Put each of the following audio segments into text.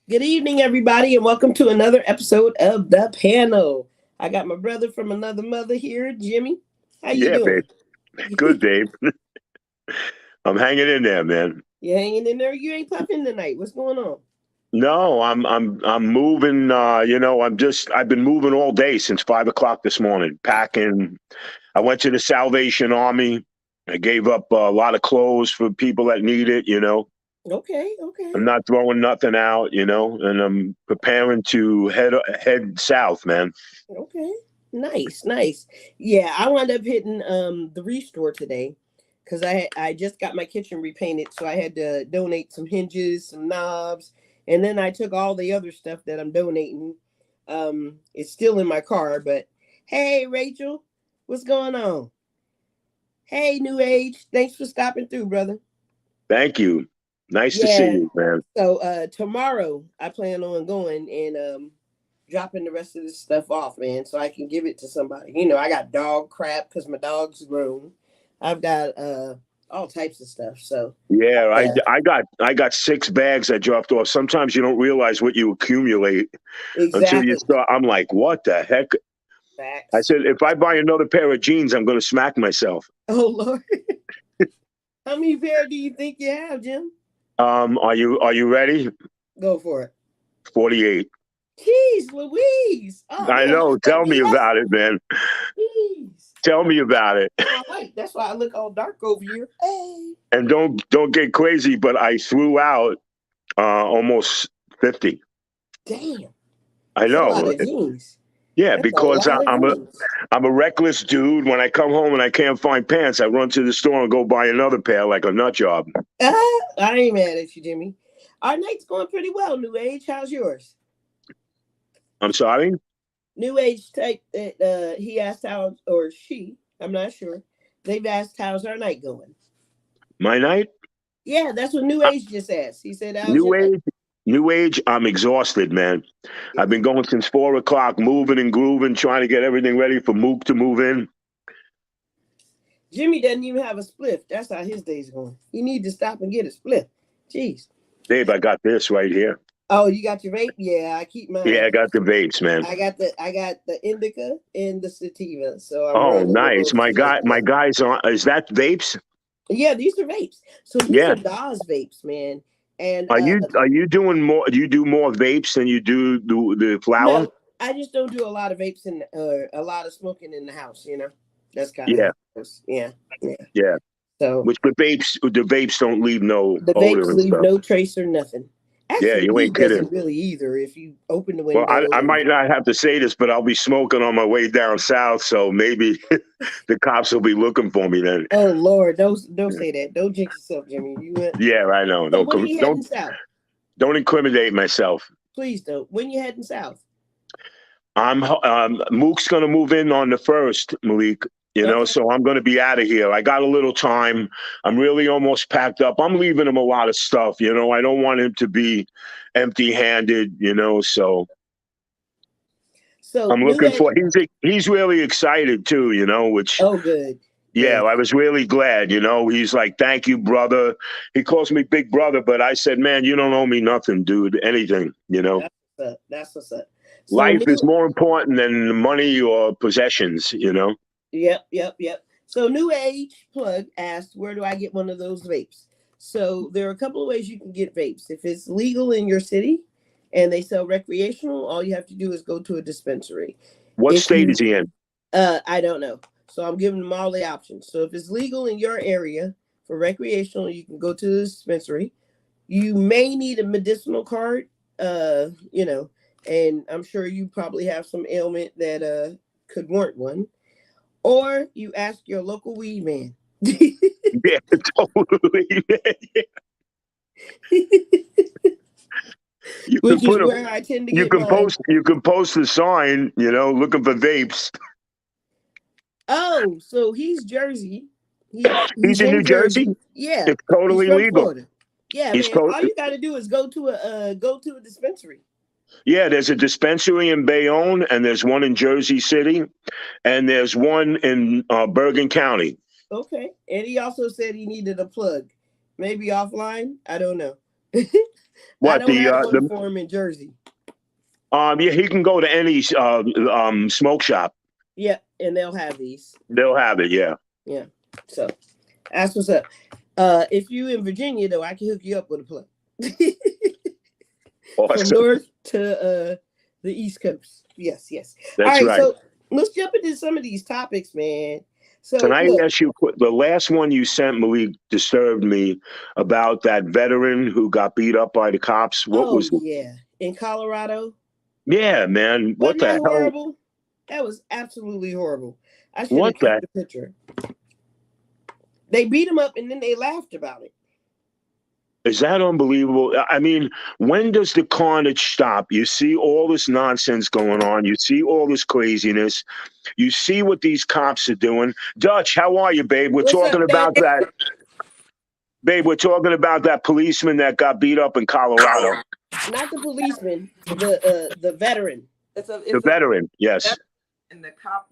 Good evening, everybody, and welcome to another episode of The Panel. I got my brother from another mother here, Jimmy. How you Yeah, doing? babe. Good, Dave. I'm hanging in there, man. You hanging in there? You ain't puffing tonight. What's going on? No, I'm moving. I've been moving all day since 5 o'clock this morning, packing. I went to the Salvation Army. I gave up a lot of clothes for people that need it. Okay, okay, I'm not throwing nothing out. And I'm preparing to head south, man. okay. Nice, nice. Yeah, I wound up hitting the restore today because I just got my kitchen repainted, so I had to donate some hinges, some knobs, and then I took all the other stuff that I'm donating. It's still in my car, but hey, Rachel, what's going on? Hey, New Age, thanks for stopping through, brother. Thank you. Nice to see Yeah. you, man. So tomorrow I plan on going and dropping the rest of this stuff off, man, so I can give it to somebody. I got dog crap because my dog's grown. I've got all types of stuff. So Yeah, yeah, I got 6 bags I dropped off. Sometimes you don't realize what you accumulate until you exactly. start. I'm like, what the heck? I Facts. said, if I buy another pair of jeans, I'm going to smack myself. Oh Lord, how many pair do you think you have, Jim? Are you ready? Go for it. 48. Jeez, Louise. Oh I man, you know. set Tell me me up. about it, man. Jeez. Tell me about it. My light. That's why I look all dark over here. Hey. And don't get crazy, but I threw out almost 50. Damn. I That's a lot know. of jeans. Yeah, That's a because lot of jeans. I'm a reckless dude. When I come home and I can't find pants, I run to the store and go buy another pair like a nut job. I ain't mad at you, Jimmy. Our night's going pretty well, New Age. How's yours? I'm sorry. New Age take that he asked how or she, I'm not sure. They've asked how's our night going. My night. Yeah, that's what New Uh, Age just asked. He said, how's New your night? age. New age. I'm exhausted, man. I've Yeah. been going since 4 o'clock, moving and grooving, trying to get everything ready for Mook to move in. Jimmy doesn't even have a spliff. That's how his day's going. You need to stop and get a spliff. Jeez. Dave, I got this right here. Oh, you got your vape? Yeah, I keep Yeah, mine. I got the vapes, man. I got the indica and the sativa, so I'm Oh, rolling with nice. both together. My guy's on. Is that vapes? Yeah, these are vapes. So these Yeah. are Dawes vapes, man. And Are you doing more? Do you do more vapes than you do the flower? no, I just don't do a lot of vapes in a lot of smoking in the house. That's kind of how Yeah, it goes. Yeah, yeah. yeah. So Which the vapes don't leave no the odor vapes and leave stuff. no trace or nothing. Yeah, Actually, you weed ain't kidding. doesn't really either. If you open the Well, I, window I and might not have to say this, but I'll be smoking on my way down south, so maybe the cops will be looking for me then. oh Lord, don't say that. Don't jinx yourself, Jimmy. You went. Yeah, I know. So Don't when are you don't heading south? don't incriminate myself. Please don't. When you heading south? Mook's gonna move in on the first, Malik. Okay. So I'm gonna be out of here. I got a little time. I'm really almost packed up. I'm leaving him a lot of stuff. I don't want him to be empty-handed. So So I'm new looking age. for. He's really excited too. Which Oh, good, yeah, good. I was really glad. He's like, "Thank you, brother." He calls me big brother, but I said, "Man, you don't owe me nothing, dude. Anything. That's what's up. That's what's up. So Life is new. more important than money or possessions. Yep, yep, yep. So New Age Plug asked, where do I get one of those vapes? So there are a couple of ways you can get vapes. If it's legal in your city and they sell recreational, all you have to do is go to a dispensary. What If state you is he in? I don't know. So I'm giving them all the options. So if it's legal in your area for recreational, you can go to the dispensary. You may need a medicinal card, and I'm sure you probably have some ailment that could warrant one, or you ask your local weed man. Yeah, totally. You Which can is put a where I tend to get mine. you can post a sign, looking for vapes. Oh, so he's Jersey. He's He's in New in Jersey. Jersey. Yeah, It's he's totally from legal. Florida. Yeah, He's man. to- All you got to do is go to a dispensary. yeah, there's a dispensary in Bayonne, and there's one in Jersey City, and there's one in Bergen County. Okay, and he also said he needed a plug, maybe offline. I don't know. I What don't have one for him in Jersey. yeah, he can go to any smoke shop. Yeah, and they'll have these. They'll have it. Yeah. Yeah. So that's what's up. If you in Virginia though, I can hook you up with a plug. Awesome. From north to the East Coast. Yes, yes. That's all right, right. so let's jump into some of these topics, man. So Can I look, ask you, the last one you sent, Malik, disturbed me about that veteran who got beat up by the cops. What oh was it? yeah, in Colorado. Yeah, man. What Wasn't that the hell? horrible? That was absolutely horrible. I should What have the? kept the picture. They beat him up and then they laughed about it. Is that unbelievable? I mean, when does the carnage stop? You see all this nonsense going on. You see all this craziness. You see what these cops are doing. Dutch, how are you, babe? We're What's up, talking about babe? that. Babe, we're talking about that policeman that got beat up in Colorado. Not the policeman, the veteran. The veteran, yes. And the cop,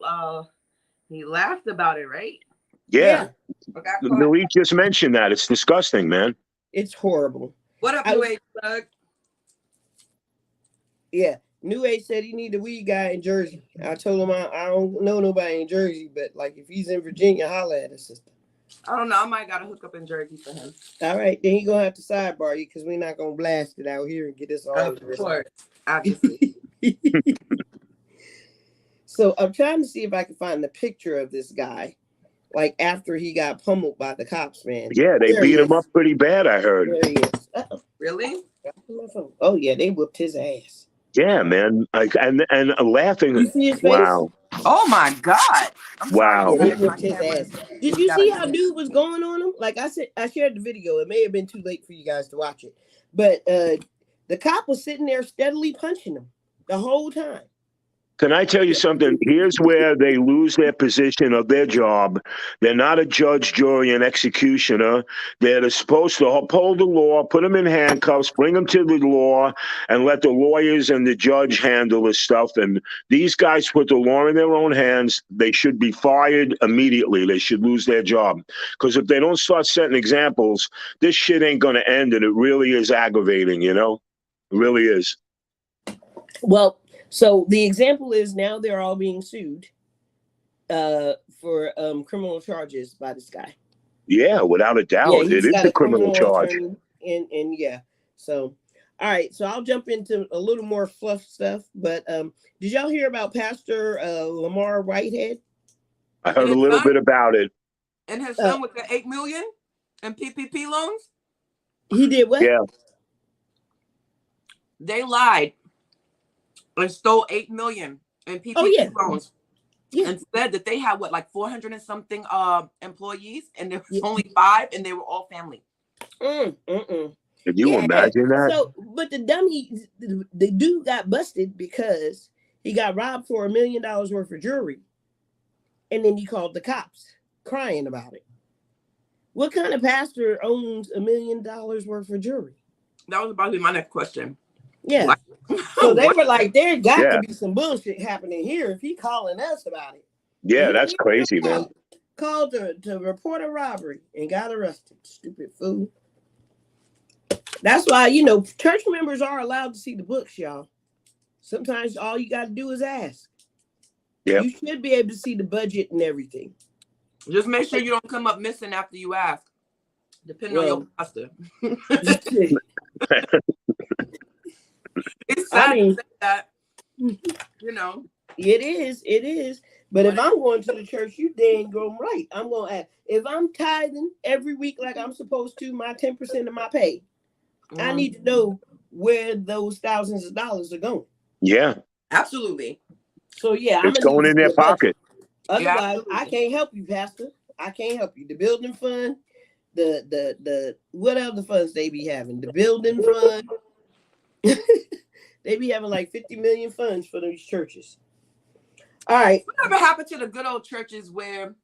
he laughed about it, right? Yeah. But got caught. Malik just mentioned that. It's disgusting, man. It's horrible. What up, New Age Plug? Yeah. New Age said he need a weed guy in Jersey. I told him I don't know nobody in Jersey, but like if he's in Virginia, holla at his sister. I don't know. I might got a hook up in Jersey for him. All right, then he gonna have to sidebar you because we're not gonna blast it out here and get us all. Of course, obviously. So I'm trying to see if I can find the picture of this guy, like after he got pummeled by the cops, man. Yeah, they There beat he him up is. pretty bad, I heard. There he is. Uh-oh. Really? Oh yeah, they whooped his ass. Yeah, man. And laughing. You see his face? Wow. Oh my God! I'm Wow. Yeah, sorry. they whipped his ass. Did you see how dude was going on him? Like I said, I shared the video. It may have been too late for you guys to watch it, but the cop was sitting there steadily punching him the whole time. Can I tell you something? Here's where they lose their position of their job. They're not a judge, jury, and executioner. They're supposed to uphold the law, put them in handcuffs, bring them to the law, and let the lawyers and the judge handle this stuff. And these guys put the law in their own hands. They should be fired immediately. They should lose their job. Because if they don't start setting examples, this shit ain't going to end. And it really is aggravating, you know? It really is. Well, so the example is now they're all being sued for criminal charges by this guy. Yeah, without a doubt. Yeah, It is a criminal charge. And yeah. So all right, so I'll jump into a little more fluff stuff. But did y'all hear about Pastor Lamar Whitehead? I heard a little bit about it. And his son with the $8 million in PPP loans? He did what? Yeah. They lied and stole $8 million in PPP loans. Yeah. And said that they had what, like 400 and something employees, and there was only 5, and they were all family. Can you imagine that? So, but the dude got busted because he got robbed for $1 million worth of jewelry, and then he called the cops crying about it. What kind of pastor owns $1 million worth of jewelry? That was about to be my next question. Yeah. Like, so they were like, there got to be some bullshit happening here if he calling us about it. Yeah, that's crazy, man. Called to report a robbery and got arrested. Stupid fool. That's why, church members are allowed to see the books, y'all. Sometimes all you got to do is ask. Yeah. You should be able to see the budget and everything. Just make sure you don't come up missing after you ask, depending on your pastor. It's sad to say that, It is. But if I'm going to the church, you dang go right. I'm going to ask. If I'm tithing every week like I'm supposed to, my 10% of my pay, I need to know where those thousands of dollars are going. Yeah. Absolutely. So, yeah. It's going in their pocket. Otherwise, I can't help you, Pastor. I can't help you. The building fund, the what other funds they be having? The building fund. They be having like 50 million funds for those churches. All right. Whatever happened to the good old churches where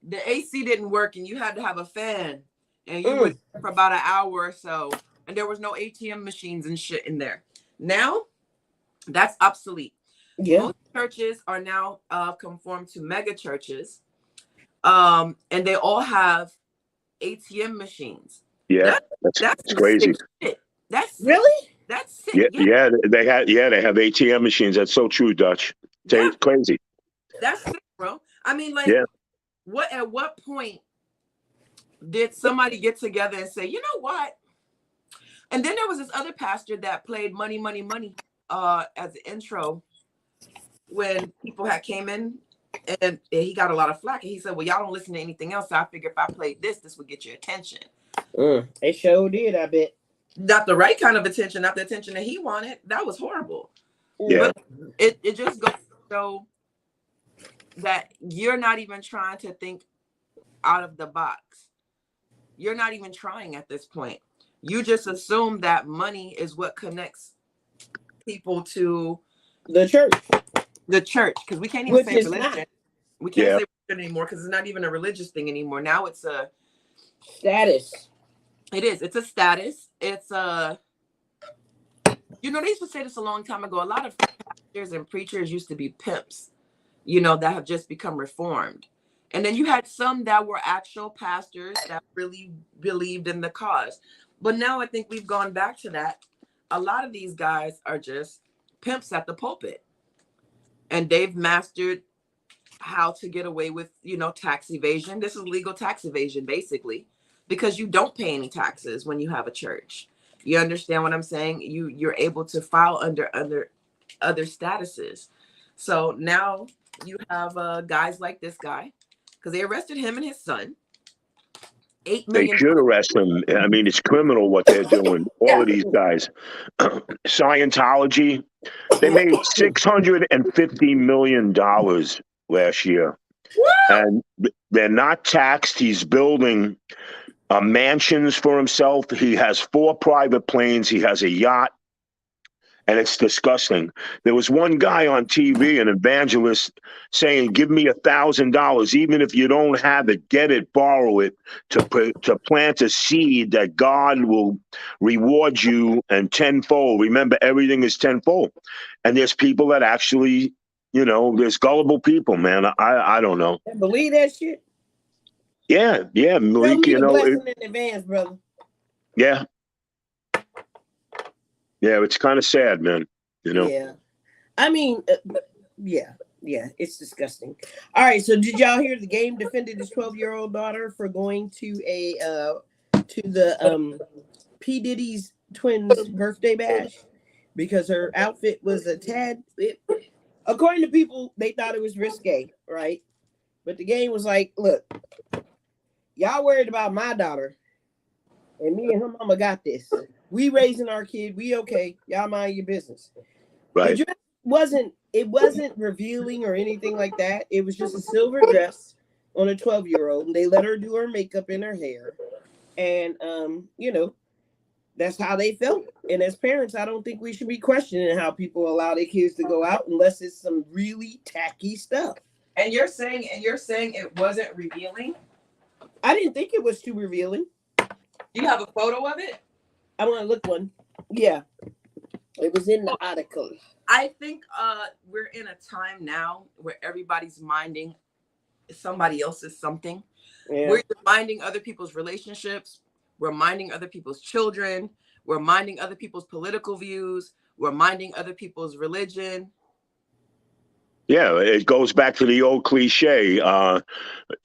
the AC didn't work and you had to have a fan and you were there for about an hour or so and there was no ATM machines and shit in there? Now, that's obsolete. Yeah. Most churches are now conformed to mega churches, and they all have ATM machines. Yeah, that's crazy. Shit. That's sick. Really? That's sick. Yeah, Yeah. they have ATM machines. That's so true, Dutch. Yeah. It's crazy. That's sick, bro. I mean, like, Yeah. at what point did somebody get together and say, you know what? And then there was this other pastor that played Money, Money, Money as the intro when people had came in, and he got a lot of flack. And he said, well, y'all don't listen to anything else. So I figure if I played this would get your attention. It sure did, I bet. Not the right kind of attention, not the attention that he wanted. That was horrible. Yeah. But it just goes to show that you're not even trying to think out of the box. You're not even trying at this point. You just assume that money is what connects people to the church. Because we can't even say religion. Not. We can't say religion anymore because it's not even a religious thing anymore. Now it's a status. It is. It's a status. It's a, they used to say this a long time ago. A lot of pastors and preachers used to be pimps, that have just become reformed. And then you had some that were actual pastors that really believed in the cause. But now I think we've gone back to that. A lot of these guys are just pimps at the pulpit. And they've mastered how to get away with, tax evasion. This is legal tax evasion, basically, because you don't pay any taxes when you have a church. You understand what I'm saying? You're able to file under other statuses. So now you have guys like this guy, because they arrested him and his son. $8 million. They should arrest them. I mean, it's criminal what they're doing. All of these guys. Scientology, they made $650 million last year. What? And they're not taxed. He's building mansions for himself. He has 4 private planes. He has a yacht. And it's disgusting. There was one guy on TV, an evangelist, saying, give me $1,000. Even if you don't have it, get it, borrow it to plant a seed that God will reward you and tenfold. Remember, everything is tenfold. And there's people that actually, there's gullible people, man. I don't know. I believe that shit. Yeah. Malik, Tell me the blessing in advance, brother. Yeah. Yeah, it's kind of sad, man. Yeah. I mean, yeah, it's disgusting. All right, so did y'all hear the game defended his 12-year-old daughter for going to the P. Diddy's twins' birthday bash because her outfit was a tad bit, according to people, they thought it was risque, right? But the game was like, look, y'all worried about my daughter, and me and her mama got this. We raising our kid. We okay. Y'all mind your business. Right. The dress wasn't revealing or anything like that. It was just a silver dress on a 12-year-old, and they let her do her makeup and her hair. And that's how they felt. And as parents, I don't think we should be questioning how people allow their kids to go out unless it's some really tacky stuff. And you're saying it wasn't revealing? I didn't think it was too revealing. Do you have a photo of it? I want to look one. Yeah. It was in the article. I think we're in a time now where everybody's minding somebody else's something. Yeah. We're minding other people's relationships. We're minding other people's children. We're minding other people's political views. We're minding other people's religion. Yeah, it goes back to the old cliche.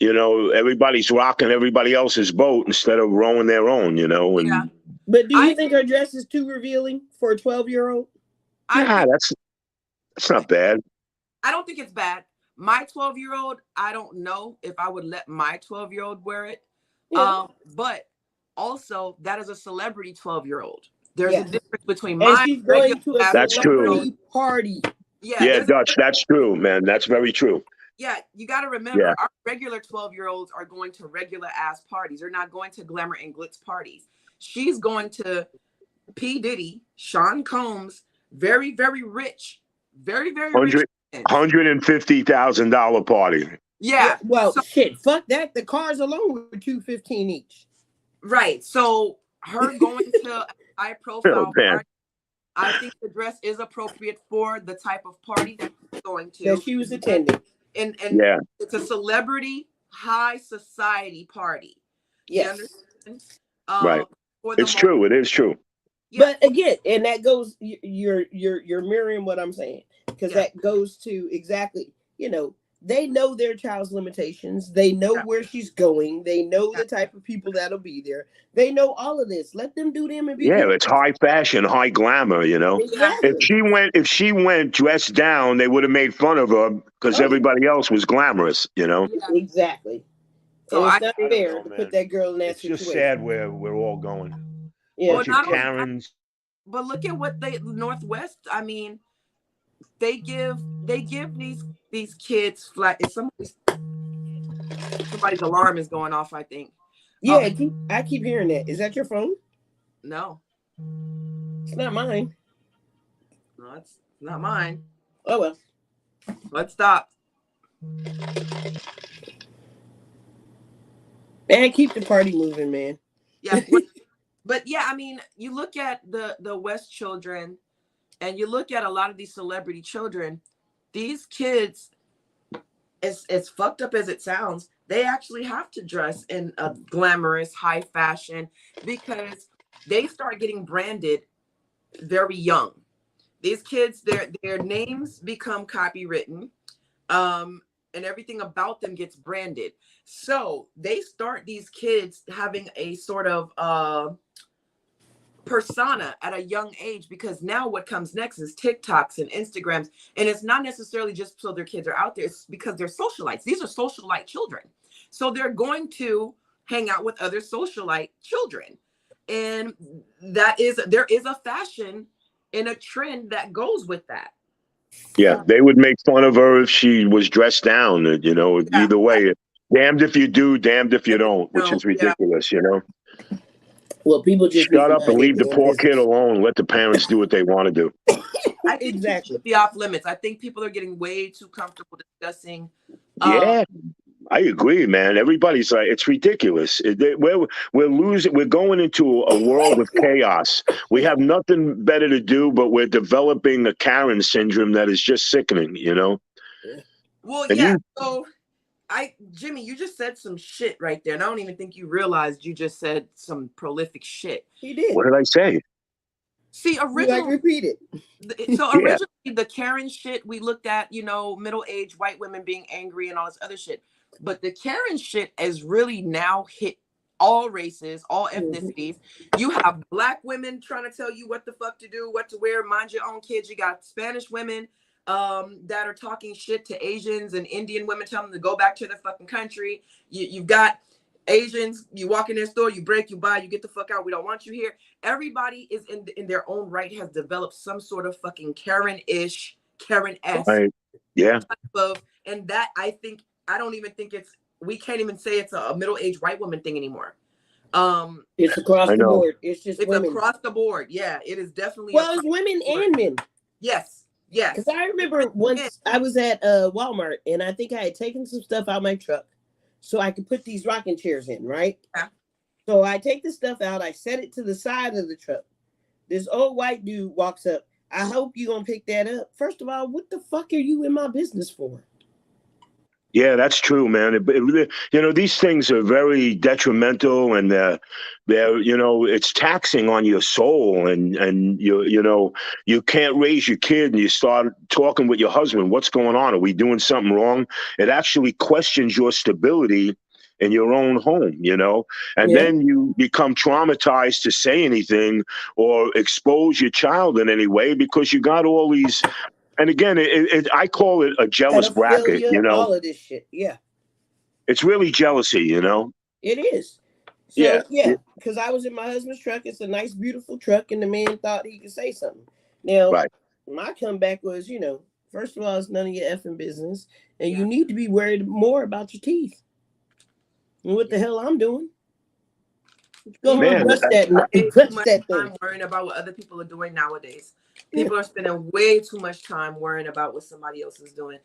Everybody's rocking everybody else's boat instead of rowing their own, And, yeah. But do you think her dress is too revealing for a 12-year-old? That's not bad. I don't think it's bad. My 12-year-old, I don't know if I would let my 12-year-old wear it. Yeah. But also, that is a celebrity 12-year-old. There's a difference between my she's going to a celebrity party. Yeah, Dutch, that's true, man. That's very true. Yeah, you got to remember, our regular 12-year-olds are going to regular ass parties. They're not going to glamour and glitz parties. She's going to P. Diddy, Sean Combs, very, very rich, very, very rich. $150,000 party. Yeah. Well, shit, fuck that. The cars alone were $215 each. Right. So her going to a high profile party, I think the dress is appropriate for the type of party that she's going to. That she was attending. And it's a celebrity high society party. Yes. Right. It's true. It is true. Yeah. But again, and that goes, you're mirroring what I'm saying, because Yeah. that goes to exactly, they know their child's limitations. They know Yeah. where she's going. They know Yeah. the type of people that'll be there. They know all of this. Let them do them and be Yeah, cool. it's high fashion, high glamour, you know. Yeah. Exactly. If she went dressed down, they would have made fun of her because Oh yeah, everybody else was glamorous, you know. Yeah. exactly. So And it's not I don't fair know, to put man. that girl in that It's just situation. sad where we're all going. Yeah. well, Bunch of not only that, Karens. but look at what they Northwest. I mean, they give these kids flat. If somebody's alarm is going off, I think. Yeah, I keep hearing that. Is that your phone? No, It's not mine. no, it's not mine. Oh well. Let's stop. Man, keep the party moving, man. Yeah, but yeah, I mean, you look at the West children, and you look at a lot of these celebrity children. These kids, as fucked up as it sounds, they actually have to dress in a glamorous, high fashion because they start getting branded very young. These kids, their names become copywritten, and everything about them gets branded. So they start these kids having a sort of persona at a young age, because now what comes next is TikToks and Instagrams, and it's not necessarily just so their kids are out there, it's because they're socialites. These are socialite children, so they're going to hang out with other socialite children, and there is a fashion and a trend that goes with that. Yeah, they would make fun of her if she was dressed down. You know, Yeah. either way, damned if you do, damned if you don't, which No, is yeah. ridiculous. You know, Well, people just need shut to up and mind their leave the damn poor kid business. alone. Let the parents do what they want to do. I think people Exactly. should be off limits. I think people are getting way too comfortable discussing. Yeah, I agree, man. Everybody's like, it's ridiculous. We're losing. We're going into a world of chaos. We have nothing better to do, but we're developing a Karen syndrome that is just sickening. You know, Well, and yeah. you, So Jimmy, you just said some shit right there, and I don't even think you realized you just said some prolific shit. He did. what did I say? See, You like repeat it. Yeah, originally the Karen shit we looked at, middle-aged white women being angry and all this other shit. But the Karen shit has really now hit all races, all ethnicities. You have black women trying to tell you what the fuck to do, what to wear, mind your own kids. You got Spanish women that are talking shit to Asians, and Indian women telling them to go back to their fucking country. You've got Asians, you walk in their store, you break, you buy, you get the fuck out. We don't want you here. Everybody is in their own right has developed some sort of fucking Karen-ish, Karen-esque right. Yeah, type of, and that I don't even think we can't even say it's a middle-aged white woman thing anymore. It's across I the know. board. It's just It's women. across the board. Yeah, it is definitely Well, it's women and men. Yes, yes. Because I remember once I was at Walmart, and I think I had taken some stuff out of my truck so I could put these rocking chairs in, right? Yeah. So I take the stuff out, I set it to the side of the truck. This old white dude walks up. I hope you're going to pick that up. First of all, what the fuck are you in my business for? Yeah, that's true, man. These things are very detrimental, and it's taxing on your soul, and you can't raise your kid, and you start talking with your husband. What's going on? Are we doing something wrong? It actually questions your stability in your own home, and Yeah. then you become traumatized to say anything or expose your child in any way because you got all these. And again, I call it a jealous bracket. Pedophilia, all of this shit. Yeah, It's really jealousy. it is. Yeah, So, yeah, because I was in my husband's truck. It's a nice, beautiful truck, and the man thought he could say something. Now, right. my comeback was, first of all, it's none of your effing business, and you need to be worried more about your teeth. And what the hell I'm doing? Go home and Man, brush that, Way brush too much that time thing. worrying about what other people are doing nowadays. People are spending way too much time worrying about what somebody else is doing.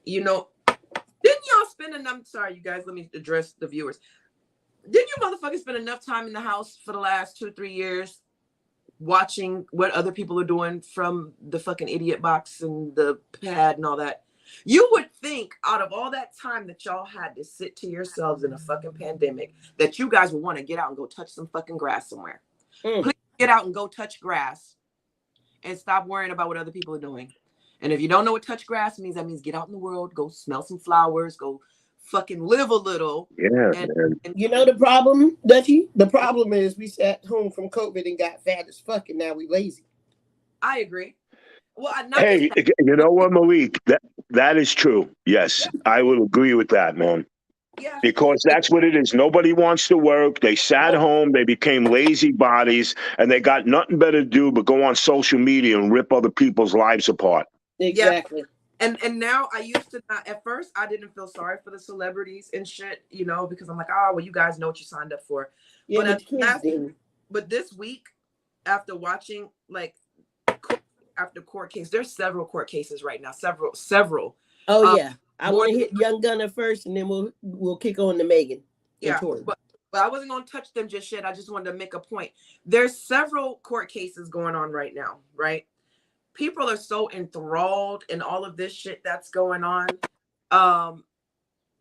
Didn't y'all spend enough? I'm sorry, you guys. Let me address the viewers. Didn't you motherfuckers spend enough time in the house for the last 2-3 years watching what other people are doing from the fucking idiot box and the pad and all that? You would think out of all that time that y'all had to sit to yourselves in a fucking pandemic that you guys would want to get out and go touch some fucking grass somewhere. Please get out and go touch grass and stop worrying about what other people are doing. And if you don't know what touch grass means, that means get out in the world, go smell some flowers, go fucking live a little. Yeah, And, man. and You know the problem, Dutchie? The problem is we sat home from COVID and got fat as fuck, and now we lazy. I agree. Well, not just Hey, that, you but know what, Malik? That is true. Yes, yeah, I would agree with that, man. yeah. Because that's what it is. Nobody wants to work. They sat Nope. home. They became lazy bodies, and they got nothing better to do but go on social media and rip other people's lives apart. Yeah. Exactly. And now I used to not, at first I didn't feel sorry for the celebrities and shit, because I'm like, oh well, you guys know what you signed up for. Yeah, But but the kids didn't. this week, after watching like after court case, there's several court cases right now, several. Oh Um, yeah, I more want to than hit Young Gunner first, and then we'll kick on to Megan and yeah, Tory. but I wasn't gonna touch them just yet. I just wanted to make a point. There's several court cases going on right now, right? People are so enthralled in all of this shit that's going on.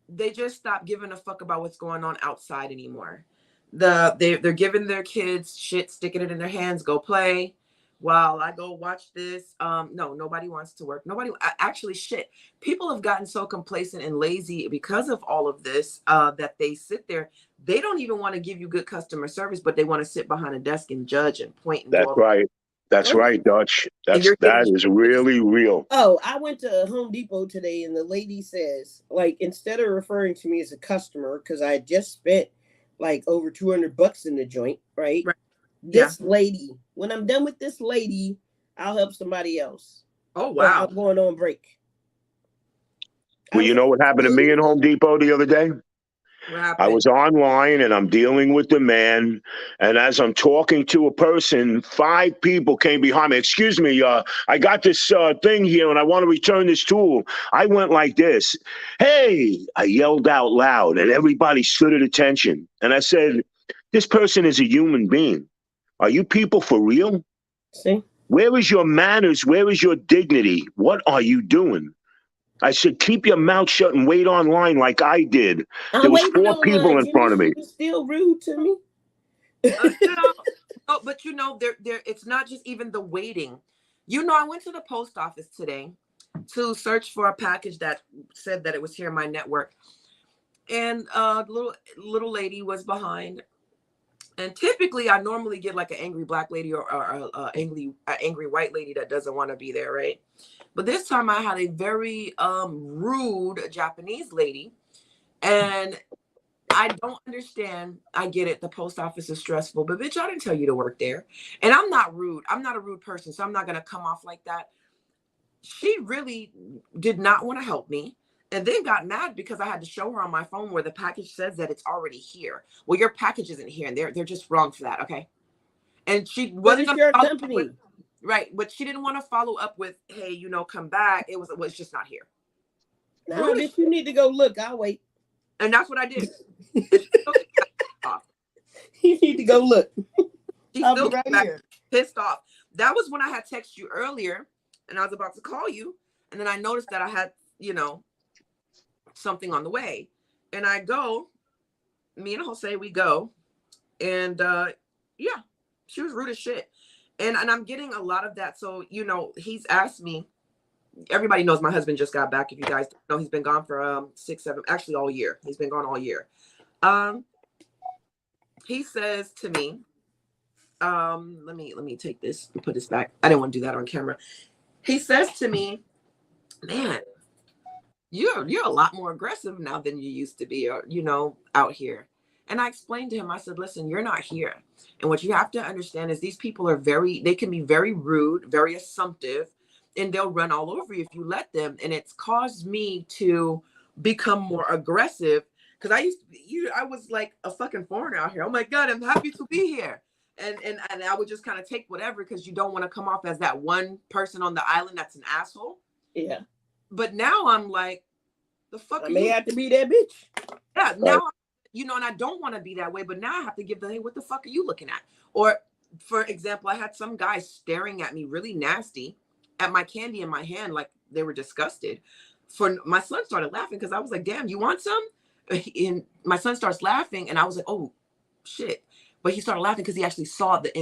They just stopped giving a fuck about what's going on outside anymore. They're giving their kids shit, sticking it in their hands, go play while I go watch this. No, nobody wants to work. Nobody actually shit. People have gotten so complacent and lazy because of all of this that they sit there. They don't even want to give you good customer service, but they want to sit behind a desk and judge and point and do That's all. right. That's Oh, right, Dutch. And you're That getting is really real. oh, I went to Home Depot today, and the lady says, like, instead of referring to me as a customer, because I just spent like over $200 in the joint, right? right. Yeah. This lady, when I'm done with this lady, I'll help somebody else. Oh Or wow. I'm going on break. I Well, was you know like, what happened to me in Home Depot the other day? What I happened? was online and I'm dealing with the man. And as I'm talking to a person, 5 people came behind me. Excuse me, I got this thing here and I want to return this tool. I went like this. Hey, I yelled out loud and everybody stood at attention. And I said, this person is a human being. Are you people for real? See? Where is your manners? Where is your dignity? What are you doing? I said, keep your mouth shut and wait online like I did. There I'm was waiting 4 people online, in Jimmy. front of She me. was still rude to me. Oh, but there. It's not just even the waiting. I went to the post office today to search for a package that said that it was here in my network, and little lady was behind. And typically, I normally get like an angry black lady or angry white lady that doesn't want to be there, right? But this time, I had a very rude Japanese lady, and I don't understand. I get it. The post office is stressful, but bitch, I didn't tell you to work there. And I'm not rude. I'm not a rude person, so I'm not gonna come off like that. She really did not want to help me, and then got mad because I had to show her on my phone where the package says that it's already here. Well, your package isn't here, and they're just wrong for that, okay? And she But wasn't it's gonna your follow up with company. right, but she didn't want to follow up with, hey, come back. It was just not here. Nah, Rude as bitch, you need to go look. I'll wait. and that's what I did. And she still came back You need to go look. She I'll still be right came back here. pissed off. That was when I had texted you earlier and I was about to call you. And then I noticed that I had, something on the way. And I go, me and Jose, we go. And yeah, she was rude as shit. And I'm getting a lot of that. So, he's asked me, everybody knows my husband just got back. If you guys don't know, he's been gone for 6, 7, actually all year. He's been gone all year. He says to me, let me take this and put this back. I didn't want to do that on camera. He says to me, man, you're a lot more aggressive now than you used to be, or out here. And I explained to him, I said, listen, you're not here. And what you have to understand is these people they can be very rude, very assumptive, and they'll run all over you if you let them. And it's caused me to become more aggressive because I was like a fucking foreigner out here. Oh my God, I'm happy to be here. And I would just kind of take whatever because you don't want to come off as that one person on the island that's an asshole. Yeah. But now I'm like, the fuck I may have to be that bitch. Yeah, now, and I don't want to be that way, but now I have to give hey, what the fuck are you looking at? Or, for example, I had some guy staring at me really nasty at my candy in my hand like they were disgusted. My son started laughing because I was like, damn, you want some? And my son starts laughing and I was like, oh, shit. but he started laughing because he actually saw the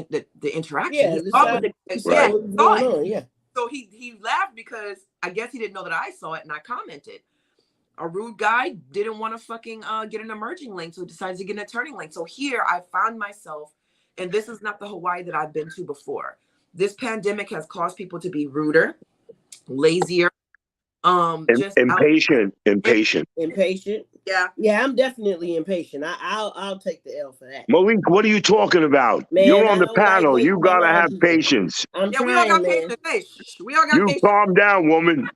interaction. Yeah, He saw he saw what was going on. Yeah. So he laughed because I guess he didn't know that I saw it, and I commented. A rude guy didn't want to fucking get an emerging link, so he decides to get an turning link. So here I found myself, and this is not the Hawaii that I've been to before. This pandemic has caused people to be ruder, lazier, just impatient. Yeah, I'm definitely impatient. I'll take the L for that. Malik, what are you talking about? Man, you're on I the don't like panel. waiting You that gotta long have either. patience. I'm yeah, trying, we all got man. patience. Hey, we all got You patience. calm down, woman.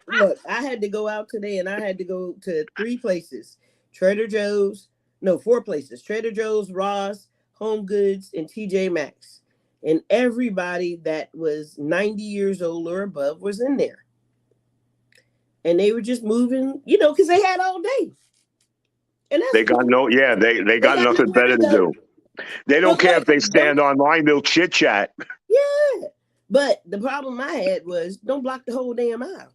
Look, I had to go out today, and I had to go to 3 places: Trader Joe's, no, 4 places: Trader Joe's, Ross, Home Goods, and TJ Maxx. And everybody that was 90 years old or above was in there. And they were just moving, because they had all day. And that's They got cool. they got nothing nowhere better to go. do. They don't But care if they stand online, they'll chit chat. Yeah. But the problem I had was don't block the whole damn aisle.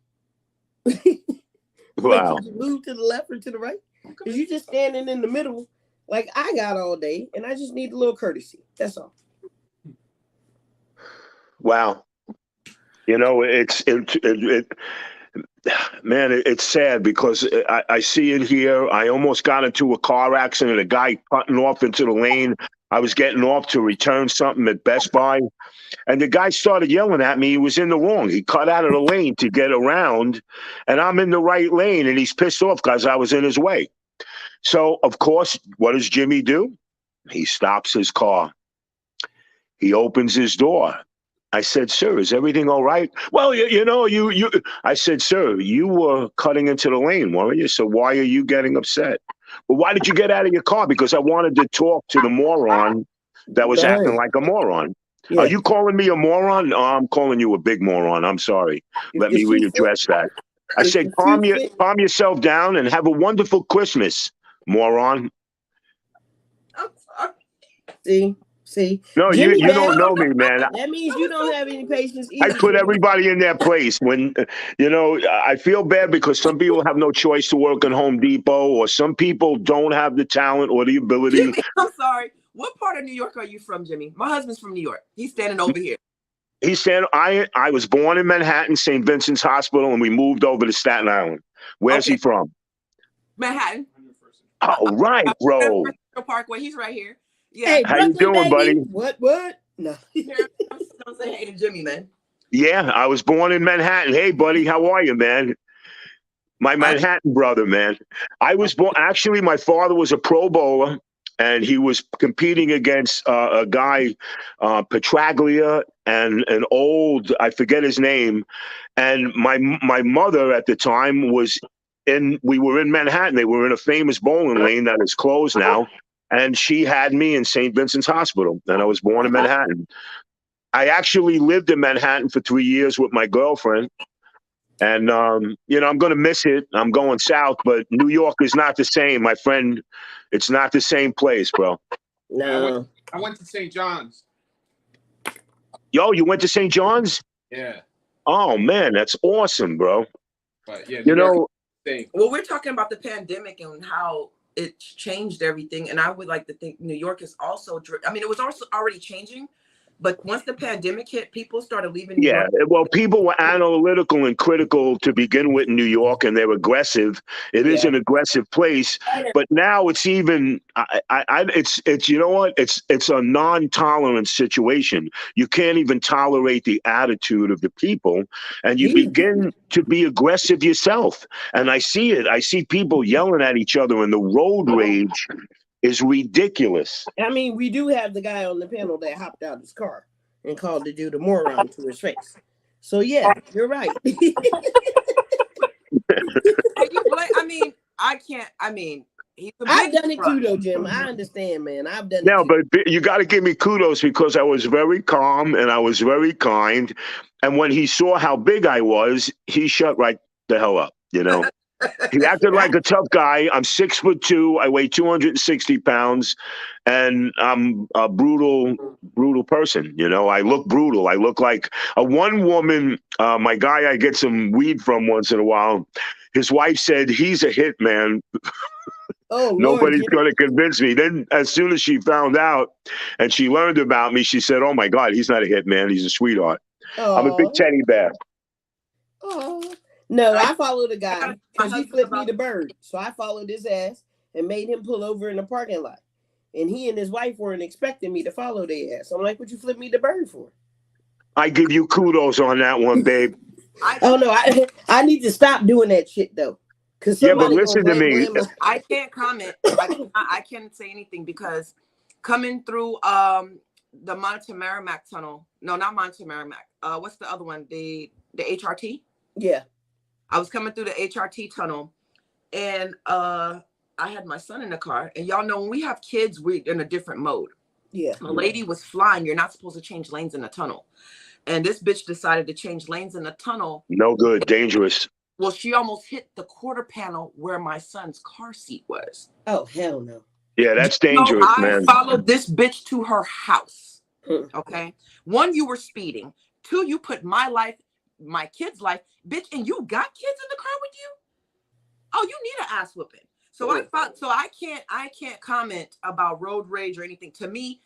Wow. Like, you move to the left or to the right. Because you're just standing in the middle, like I got all day, and I just need a little courtesy. That's all. Wow. It's sad because I see it here. I almost got into a car accident, a guy cutting off into the lane. I was getting off to return something at Best Buy, and the guy started yelling at me. He was in the wrong. He cut out of the lane to get around, and I'm in the right lane, and he's pissed off because I was in his way. So, of course, what does Jimmy do? He stops his car. He opens his door. I said, sir, is everything all right? Well, I said, sir, you were cutting into the lane, weren't you? So why are you getting upset? Well, why did you get out of your car? Because I wanted to talk to the moron that was acting like a moron. Yeah. Are you calling me a moron? No, I'm calling you a big moron. I'm sorry. Let me readdress that. I said, calm yourself down and have a wonderful Christmas, moron. See. No, Jimmy, you don't know me, man. That means you don't have any patience either. I put everybody in their place. When, I feel bad because some people have no choice to work in Home Depot, or some people don't have the talent or the ability. Jimmy, I'm sorry. What part of New York are you from, Jimmy? My husband's from New York. He's standing over here. He's standing. I was born in Manhattan, St. Vincent's Hospital, and we moved over to Staten Island. Where's he from? Manhattan. Oh, right, bro. Parkway. He's right here. Yeah. Hey, how you doing, buddy? What? No. Don't say hey to Jimmy, man. Yeah, I was born in Manhattan. Hey, buddy, how are you, man? My Manhattan brother, man. I was born. Actually, my father was a pro bowler, and he was competing against a guy, Petraglia, and an old, I forget his name. And my mother at the time we were in Manhattan. They were in a famous bowling lane that is closed now. And she had me in St. Vincent's Hospital, and I was born in Manhattan. I actually lived in Manhattan for 3 years with my girlfriend. And, I'm going to miss it. I'm going south, but New York is not the same, my friend. It's not the same place, bro. No. I went to St. John's. Yo, you went to St. John's? Yeah. Oh, man, that's awesome, bro. But yeah, well, we're talking about the pandemic and how it's changed everything. And I would like to think New York is also, it was also already changing. But once the pandemic hit, people started leaving New York. Well, people were analytical and critical to begin with in New York, and they're aggressive. It is an aggressive place, but now it's even. It's you know what? It's a non-tolerant situation. You can't even tolerate the attitude of the people, and you begin to be aggressive yourself. And I see it. I see people yelling at each other, and the road rage is ridiculous. I mean, we do have the guy on the panel that hopped out his car and called the dude a moron to his face. So yeah, you're right. I've done it too, though, Jim. I understand, man. I've done it. No, but you got to give me kudos because I was very calm and I was very kind. And when he saw how big I was, he shut right the hell up. He acted like a tough guy. I'm 6'2". I weigh 260 pounds, and I'm a brutal person. I look brutal. I look like a one woman. My guy, I get some weed from once in a while. His wife said he's a hit man. Oh Lord, Nobody's Jimmy. going to convince me. Then, as soon as she found out and she learned about me, she said, "Oh my God, he's not a hitman. He's a sweetheart. I'm a big Oh, teddy bear." oh. No, I, I followed the I gotta guy tell my because he husband flipped me about the bird. So I followed his ass and made him pull over in the parking lot. And he and his wife weren't expecting me to follow their ass. I'm like, what you flip me the bird for? I give you kudos on that one, babe. I Oh no, I need to stop doing that shit though. Cause Yeah, but somebody gonna listen to me. blame I can't comment. I can't say anything because coming through the Monte Merrimack tunnel. No, not Monte Merrimack. What's the other one? The HRT. Yeah. I was coming through the HRT tunnel, and I had my son in the car. And y'all know when we have kids, we're in a different mode. Yeah. A lady was flying. You're not supposed to change lanes in the tunnel. And this bitch decided to change lanes in the tunnel. No good, dangerous. Well, she almost hit the quarter panel where my son's car seat was. Oh hell no. Yeah, that's So dangerous, I man. followed this bitch to her house. Hmm. Okay. One, you were speeding. Two, you put my life, my kid's life, bitch, and you got kids in the car with you? Oh, you need an ass whooping. So I can't comment about road rage or anything. To me,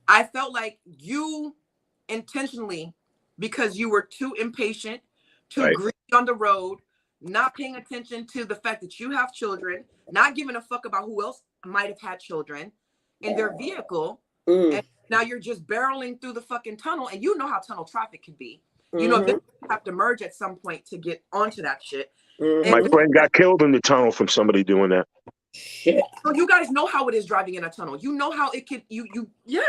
I felt like you intentionally, because you were too impatient, too Right. greedy on the road, not paying attention to the fact that you have children, not giving a fuck about who else might have had children in their vehicle. Mm. And now you're just barreling through the fucking tunnel, and you know how tunnel traffic can be. You know, Mm-hmm. you have to merge at some point to get onto that shit. Mm-hmm. My And friend got killed in the tunnel from somebody doing that. Shit. so you guys know how it is driving in a tunnel. You know how it can, yeah.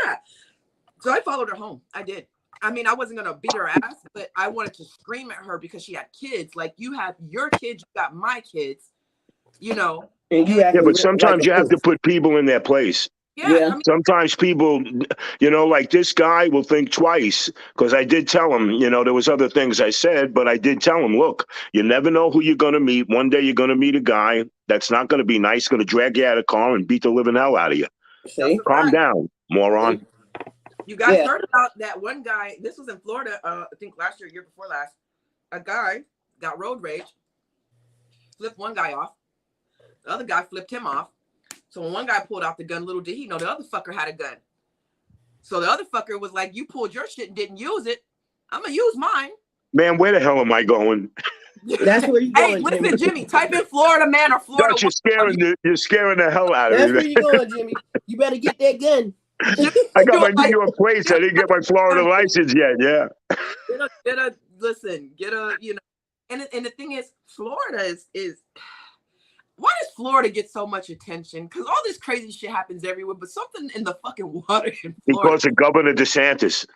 So I followed her home. I did. I mean, I wasn't going to beat her ass, but I wanted to scream at her because she had kids. Like, you have your kids, you got my kids, you know. And you Yeah, acting but like sometimes a you have to bitch. put people in their place. Yeah. I mean, Sometimes people, like this guy will think twice because I did tell him, there was other things I said, but I did tell him, look, you never know who you're going to meet. One day you're going to meet a guy that's not going to be nice, going to drag you out of the car and beat the living hell out of you. that's See? a Calm fact. down, moron. You guys Yeah. heard about that one guy. This was in Florida, I think last year before last. A guy got road rage, flipped one guy off. The other guy flipped him off. So when one guy pulled out the gun, little did he know the other fucker had a gun. So the other fucker was like, you pulled your shit and didn't use it. I'm going to use mine. Man, where the hell am I going? That's where you Hey, going, listen, Jimmy. Jimmy, type in Florida man or Florida Dutch, you're scaring the hell out of That's me. where you going, Jimmy. You better get that gun. I got my New York plates. I didn't get my Florida license yet. Yeah. Get a, and the thing is, Florida is why does Florida get so much attention? Because all this crazy shit happens everywhere, but something in the fucking water in Florida. Because of Governor DeSantis.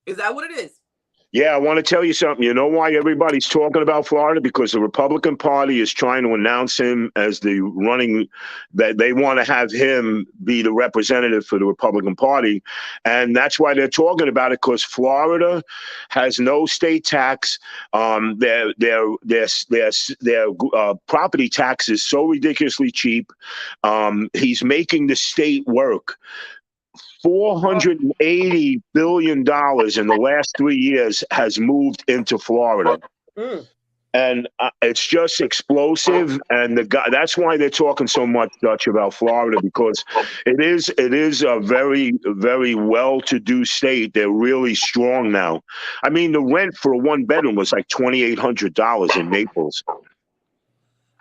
Is that what it is? Yeah, I want to tell you something. You know why everybody's talking about Florida? Because the Republican Party is trying to announce him as the running, that they want to have him be the representative for the Republican Party. And that's why they're talking about it, because Florida has no state tax. Their property tax is so ridiculously cheap. He's making the state work. $480 billion in the last 3 years has moved into Florida. Mm. And it's just explosive. And that's why they're talking so much, Dutch, about Florida, because it is a very, very well-to-do state. They're really strong now. I mean, the rent for a one-bedroom was like $2,800 in Naples.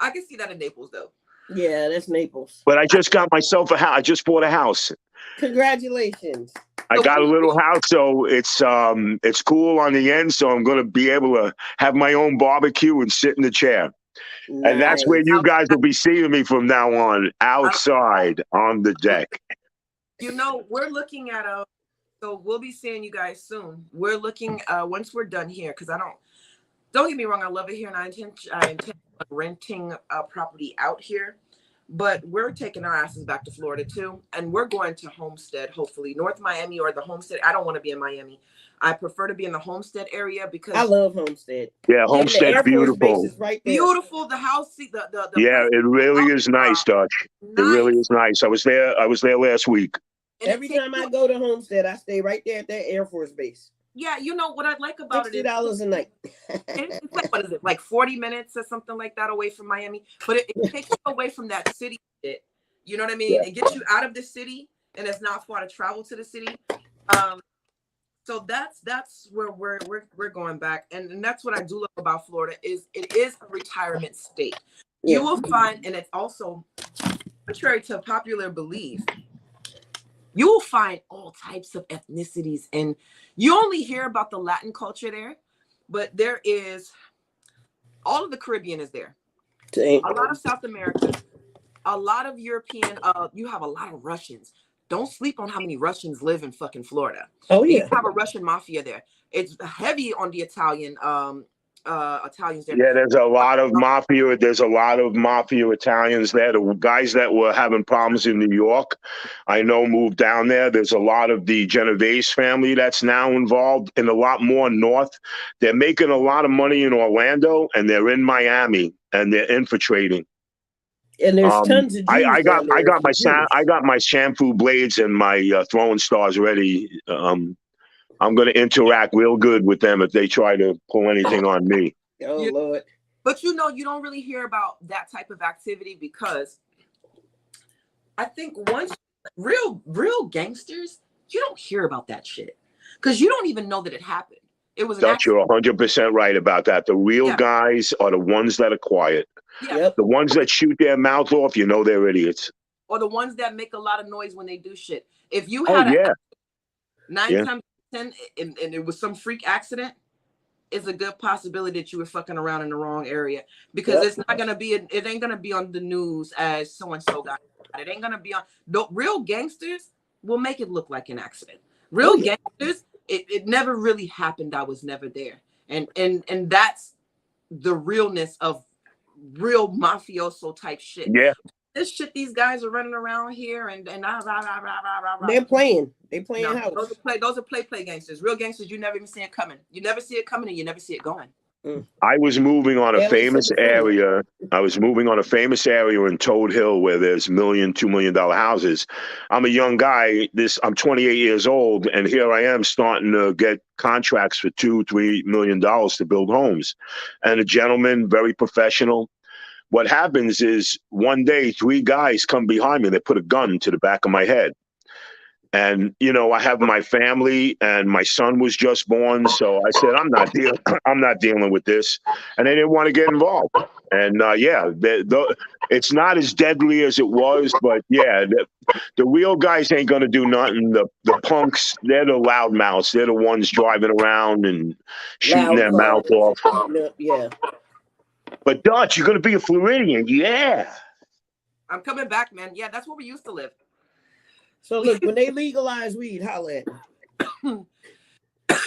I can see that in Naples, though. Yeah, that's Naples. But I just got myself a house. I just bought a house. Congratulations. I got a little house, so it's cool on the end, so I'm going to be able to have my own barbecue and sit in the chair. Nice. And that's where you guys will be seeing me from now on, outside on the deck. We're looking at so we'll be seeing you guys soon. We're looking once we're done here, because don't get me wrong, I love it here, and I intend on renting a property out here. But we're taking our asses back to Florida too, and we're going to Homestead, hopefully North Miami or the Homestead. I don't want to be in Miami. I prefer to be in the Homestead area because I love Homestead. Yeah, And the Homestead's Air Force beautiful. Base is right there. beautiful. The house, the Yeah, it really is nice, Dutch. It really is nice. I was there last week. And Every time I go to Homestead, I stay right there at that Air Force Base. Yeah, you know what I like about it is $60 a night. it's like, what is it, like 40 minutes or something like that away from Miami? But it takes you away from that city shit. You know what I mean? Yeah. It gets you out of the city, and it's not far to travel to the city. So that's where we're going back, and that's what I do love about Florida is it is a retirement state. Yeah. You will find, and it's also contrary to popular belief, you will find all types of ethnicities, and you only hear about the Latin culture there, but there is all of the Caribbean is there, Dang. a lot of South America, a lot of European. You have a lot of Russians. Don't sleep on how many Russians live in fucking Florida. Oh You yeah. have a Russian mafia there. It's heavy on the Italian Italians there. Yeah, there's a lot of mafia. There's a lot of mafia Italians there. The guys that were having problems in New York, I know, moved down there. There's a lot of the Genovese family that's now involved, and a lot more north. They're making a lot of money in Orlando, and they're in Miami, and they're infiltrating. And there's tons of Jews I down there. I got my shampoo blades and my throwing stars ready. I'm going to interact real good with them if they try to pull anything on me. Oh Yeah. Lord. But you know, you don't really hear about that type of activity because I think once real gangsters, you don't hear about that shit because you don't even know that it happened. It was an Dutch, you're 100% right about that. The real guys are the ones that are quiet. Yeah. Yep. The ones that shoot their mouth off, you know they're idiots. Or the ones that make a lot of noise when they do shit. If you had nine times 10 and it was some freak accident, it's a good possibility that you were fucking around in the wrong area because it's not gonna be it ain't gonna be on the news as so and so got it. It ain't gonna be on. The real gangsters will make it look like an accident. Real gangsters, it never really happened. I was never there, and that's the realness of real mafioso type shit. Yeah. This shit these guys are running around here and They're playing. They playing house. Those are play gangsters. Real gangsters, you never even see it coming. You never see it coming and you never see it going. I was moving on a famous area. I was moving on a famous area in Toad Hill where there's $1 million, $2 million houses. I'm a young guy. I'm 28 years old, and here I am starting to get contracts for $2-3 million to build homes. And a gentleman, very professional. What happens is one day, 3 guys come behind me. They put a gun to the back of my head. And, you know, I have my family and my son was just born. So I said, I'm not dealing with this. And they didn't want to get involved. And it's not as deadly as it was. But yeah, the real guys ain't going to do nothing. The punks, they're the loudmouths. They're the ones driving around and shooting their mouth off. Yeah. But Dutch, you're going to be a Floridian. Yeah. I'm coming back, man. Yeah, that's where we used to live. So look, when they legalize weed, holla at them.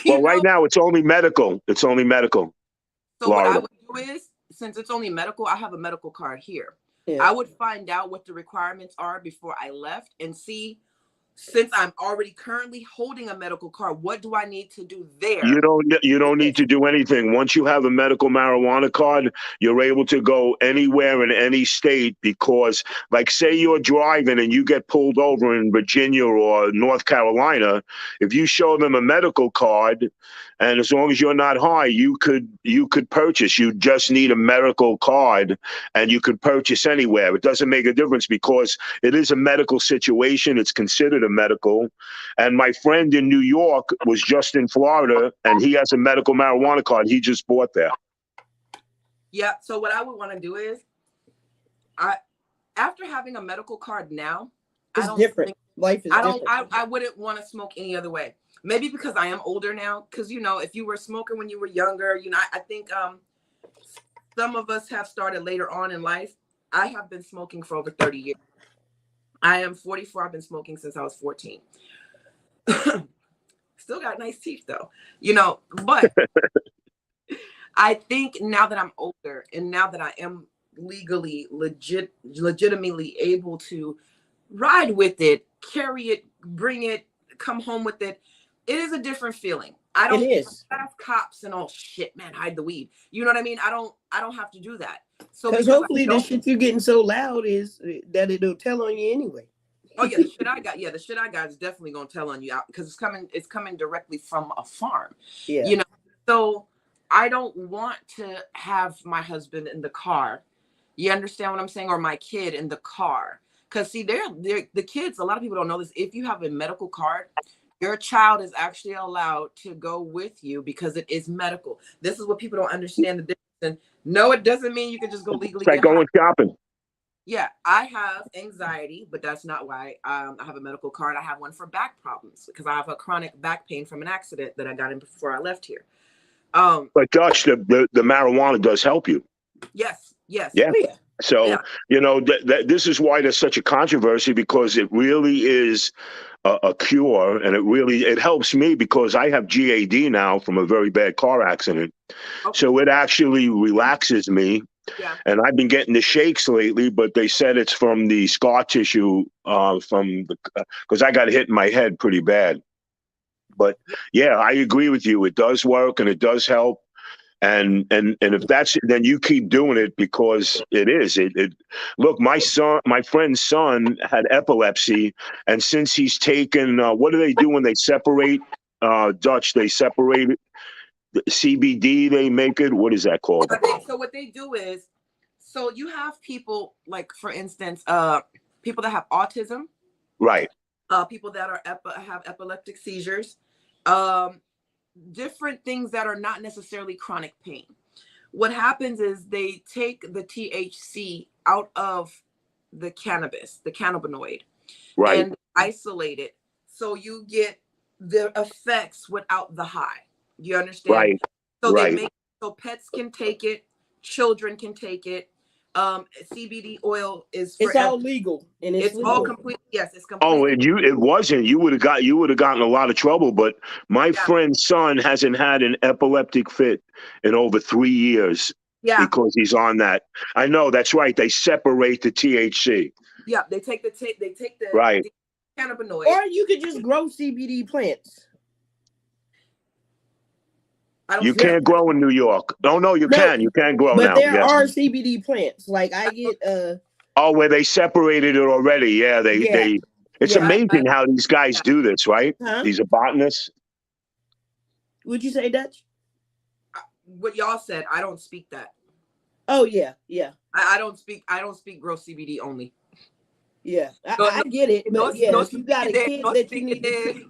Well, right now it's only medical. It's only medical. So what I would do is, since it's only medical, I have a medical card here. Yeah. I would find out what the requirements are before I left and see, since I'm already currently holding a medical card, what do I need to do there? You don't need to do anything. Once you have a medical marijuana card, you're able to go anywhere in any state because, like, say you're driving and you get pulled over in Virginia or North Carolina, if you show them a medical card, and as long as you're not high, you could purchase. You just need a medical card and you could purchase anywhere. It doesn't make a difference because it is a medical situation. It's considered a medical. And my friend in New York was just in Florida and he has a medical marijuana card. He just bought there. Yeah. So what I would want to do is, after having a medical card now, it's different. Life is different. I wouldn't want to smoke any other way. Maybe because I am older now. Because, you know, if you were smoking when you were younger, you know, I think some of us have started later on in life. I have been smoking for over 30 years. I am 44. I've been smoking since I was 14. Still got nice teeth, though, you know. But I think now that I'm older and now that I am legally, legitimately able to ride with it, carry it, bring it, come home with it, it is a different feeling. I don't have cops and all shit, man, hide the weed. You know what I mean? I don't have to do that. So because hopefully the shit you're getting so loud is that it'll tell on you anyway. Oh yeah, the shit I got. Yeah, the shit I got is definitely gonna tell on you out because it's coming directly from a farm. Yeah. You know, so I don't want to have my husband in the car. You understand what I'm saying? Or my kid in the car. Because see, they're the kids, a lot of people don't know this. If you have a medical card, your child is actually allowed to go with you because it is medical. This is what people don't understand the difference. And no, it doesn't mean you can just go It's legally like get high. going shopping. Yeah, I have anxiety, but that's not why I have a medical card. I have one for back problems because I have a chronic back pain from an accident that I got in before I left here. But Dutch, the marijuana does help you. Yes, yes, Yeah. Oh, yeah. So, yeah. you know, this is why there's such a controversy because it really is a cure, and it helps me because I have GAD now from a very bad car accident. Okay. So it actually relaxes me. Yeah. And I've been getting the shakes lately, but they said it's from the scar tissue because I got hit in my head pretty bad. But yeah, I agree with you. It does work and it does help. And if that's it, then you keep doing it because it is. Look, my friend's son had epilepsy, and since he's taken, what do they do when they separate? Dutch, they separate it. CBD, they make it. What is that called? So what they do is, so you have people like, for instance, people that have autism, Right. people that are have epileptic seizures, different things that are not necessarily chronic pain. What happens is they take the THC out of the cannabis, the cannabinoid, Right. and isolate it, so you get the effects without the high. You understand? Right. So they Right. make so pets can take it, children can take it. CBD oil is for It's all legal and it's all legal. complete. Yes, it's Oh, completely. and it wasn't. You would have gotten a lot of trouble. But my Yeah. friend's son hasn't had an epileptic fit in over 3 years Yeah, because he's on that. I know that's right. They separate the THC. yeah. They take the Right. cannabinoid. Or you could just grow CBD plants. I don't You see can't grow in New York. Oh no, you No, can. You can grow but now. there Yes. are CBD plants. Like I get Oh, where they separated it already. Yeah, yeah. It's Yeah. amazing how these guys do this, right? Huh? These are botanists. Would you say, Dutch? what y'all said. I don't speak that. Oh yeah, yeah, I don't speak. I don't speak grow CBD only. yeah. No, I get it, no, but yeah, no if you got a speaking there, kid no that you speaking need to there. treat,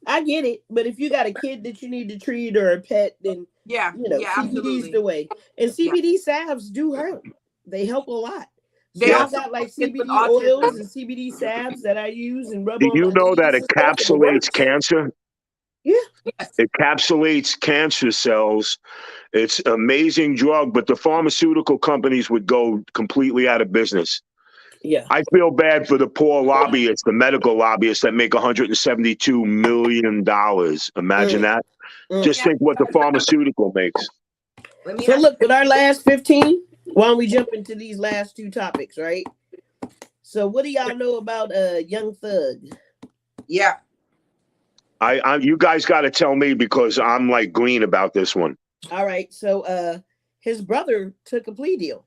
I get it. But if you got a kid that you need to treat or a pet, then Yeah, CBD's absolutely. the way. And CBD salves do help. They help a lot. So They I also got like kids with CBD oils autism. and CBD salves that I use and rub Do on you my know knees that and it stuff, and it encapsulates works. cancer? Yeah. Yes. It encapsulates cancer cells. It's an amazing drug, but the pharmaceutical companies would go completely out of business. Yeah. I feel bad for the poor lobbyists, the medical lobbyists that make $172 million. Imagine that. Just Yeah. think what the pharmaceutical makes. Let me So ask look, with our last 15, why don't we jump into these last two topics, right? So what do y'all know about Young Thug? Yeah. You guys got to tell me because I'm like green about this one. All right. So his brother took a plea deal.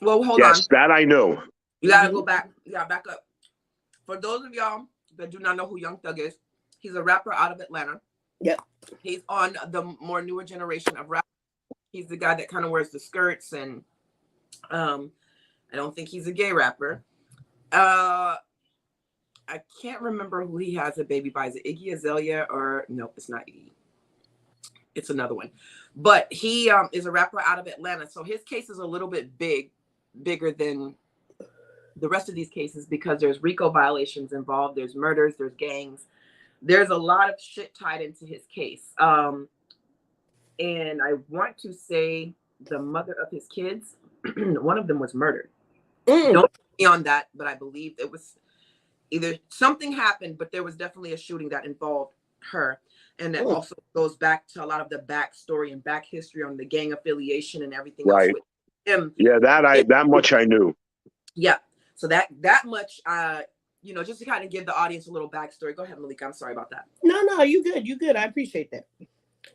Well, hold Yes, on. that I know. You gotta go back. You gotta back up. For those of y'all that do not know who Young Thug is, he's a rapper out of Atlanta. Yep. He's on the more newer generation of rap. He's the guy that kind of wears the skirts, and I don't think he's a gay rapper. I can't remember who he has a baby by. Is it Iggy Azalea or no? It's not Iggy. It's another one. But he is a rapper out of Atlanta, so his case is a little bit bigger than the rest of these cases because there's RICO violations involved. There's murders. There's gangs. There's a lot of shit tied into his case. And I want to say the mother of his kids, one of them was murdered. Don't quote me on that, but I believe it was either something happened, but there was definitely a shooting that involved her. And that also goes back to a lot of the backstory and back history on the gang affiliation and everything else with him. Yeah, that much I knew. Yeah. So that much, just to kind of give the audience a little backstory. Go ahead, Malika. I'm sorry about that. No, you good. You good. I appreciate that.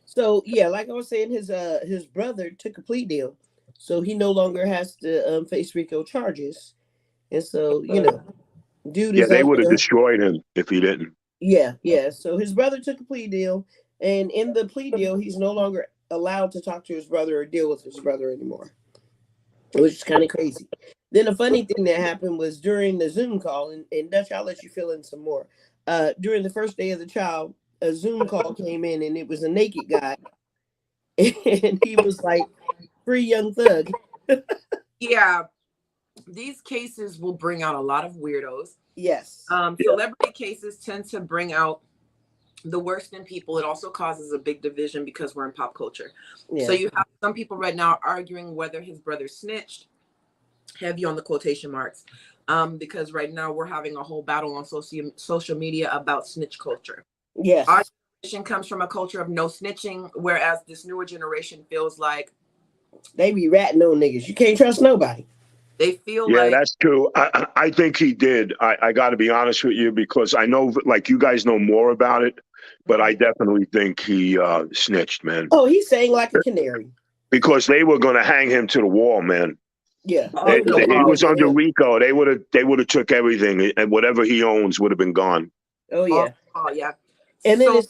So yeah, like I was saying, his brother took a plea deal, so he no longer has to face RICO charges, and so Dude Yeah, is they on would have the destroyed him if he didn't. yeah. So his brother took a plea deal, and in the plea deal, he's no longer allowed to talk to his brother or deal with his brother anymore, which is kind of crazy. Then the funny thing that happened was during the Zoom call, and Dutch, I'll let you fill in some more. During the first day of the trial, a Zoom call came in, and it was a naked guy, and he was like, "Free Young Thug." Yeah, these cases will bring out a lot of weirdos. Yes. Celebrity cases tend to bring out the worst in people. It also causes a big division because we're in pop culture. Yeah. So you have some people right now arguing whether his brother snitched, heavy on the quotation marks, because right now we're having a whole battle on social media about snitch culture. Yes. Our generation comes from a culture of no snitching, whereas this newer generation feels like they be ratting on niggas. You can't trust nobody. They feel Yeah, like that's true. I think he did. I got to be honest with you because I know, like, you guys know more about it, but I definitely think he snitched, man. Oh, he sang like a canary. Because they were going to hang him to the wall, man. Yeah, He was under RICO. They would have took everything, and whatever he owns would have been gone. Oh yeah. Oh yeah. And then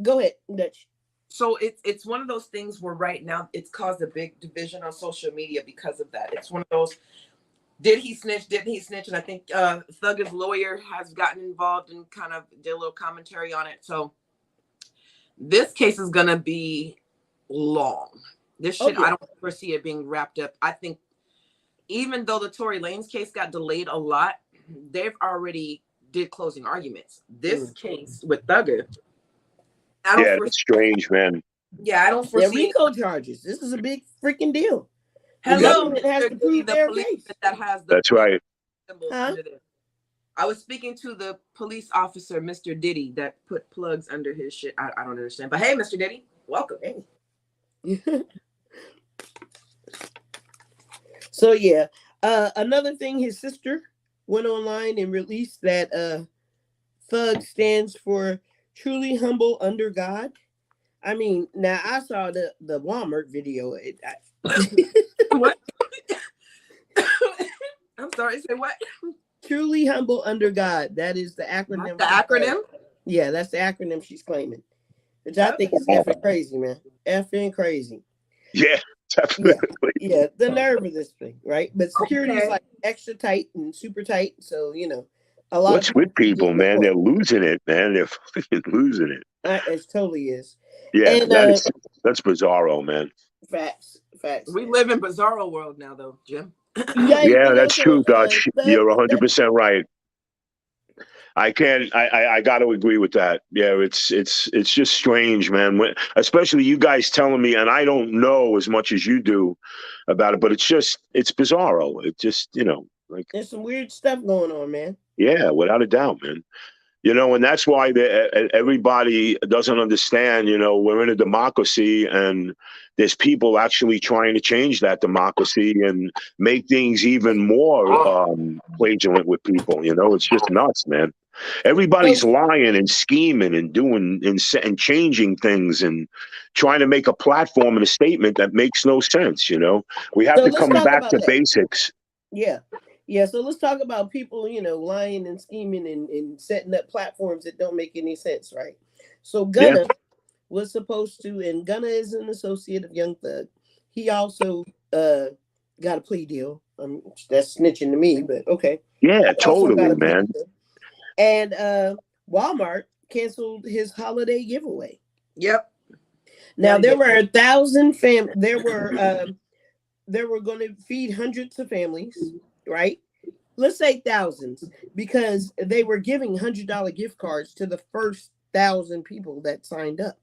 go ahead, Dutch. So it's one of those things where right now it's caused a big division on social media because of that. It's one of those, did he snitch? Didn't he snitch? And I think Thug's lawyer has gotten involved and kind of did a little commentary on it. So this case is gonna be long. This shit, I don't foresee it being wrapped up. I think even though the Tory Lanez case got delayed a lot, they've already did closing arguments. This case with Thugger, It's strange, man. Yeah, I don't foresee RICO charges. This is a big freaking deal. Hello, it has to prove their case. That has the That's right. Under there. I was speaking to the police officer, Mr. Diddy, that put plugs under his shit. I don't understand. But hey, Mr. Diddy, welcome. Hey. So yeah. Another thing, his sister went online and released that Thug stands for truly humble under God. I mean, now I saw the Walmart video. What? I'm sorry, say what? Truly humble under God. That is the acronym. The acronym? Yeah, that's the acronym she's claiming. Which I think is effing crazy, man. Effing crazy. Yeah, definitely. Yeah, the nerve of this thing, right? But security is like extra tight and super tight. So, you know, a lot What's with people, man? They're losing it, man. They're fucking losing it. It totally is. Yeah, and, that's bizarro, man. Facts. We live in bizarro world now, though, Jim. Yeah, that's true, Dutch. You're 100% right. I got to agree with that. Yeah, it's just strange, man. Especially you guys telling me, and I don't know as much as you do about it, but it's bizarro. It just, like there's some weird stuff going on, man. Yeah, without a doubt, man. And that's why everybody doesn't understand, we're in a democracy and there's people actually trying to change that democracy and make things even more flagrant with people. It's just nuts, man. Everybody's lying and scheming and doing and changing things and trying to make a platform and a statement that makes no sense. We have to come back to basics. Yeah, so let's talk about people, lying and scheming and setting up platforms that don't make any sense, right? So Gunna was supposed to, and Gunna is an associate of Young Thug. He also got a plea deal. That's snitching to me, but okay. Yeah, totally, man. And Walmart canceled his holiday giveaway. Yep. Now there were 1,000 families. There were going to feed hundreds of families. Right? Let's say thousands, because they were giving $100 gift cards to the first 1,000 people that signed up.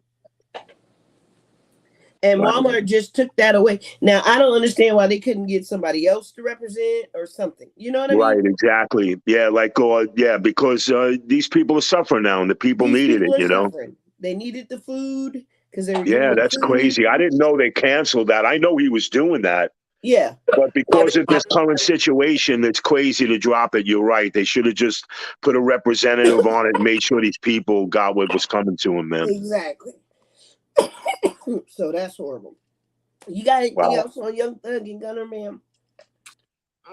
And Walmart just took that away. Now, I don't understand why they couldn't get somebody else to represent or something. You know what I mean? Right, exactly. Yeah, because these people are suffering now and the people needed it, suffering. They needed the food because they were that's crazy. I didn't know they canceled that. I know he was doing that. Yeah. But because of this current situation, it's crazy to drop it. You're right. They should have just put a representative on it and made sure these people got what was coming to them, man. Exactly. So that's horrible. You got anything else on Young Thug and Gunna, ma'am?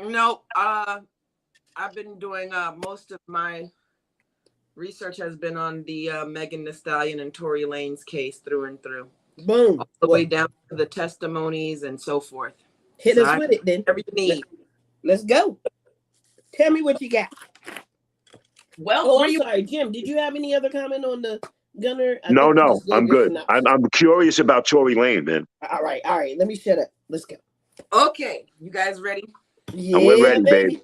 No. I I've been doing most of my research has been on the Megan Thee Stallion and Tory Lanez case through and through. Boom. All the way down to the testimonies and so forth. Hit So us with it then. Every need. Let's go. Tell me what you got. Well, I'm sorry, Jim. Did you have any other comment on the Gunner? No, I'm good. I'm curious about Tory Lane, man. All right. Let me shut up. Let's go. Okay, you guys ready? Yeah, we're ready, baby.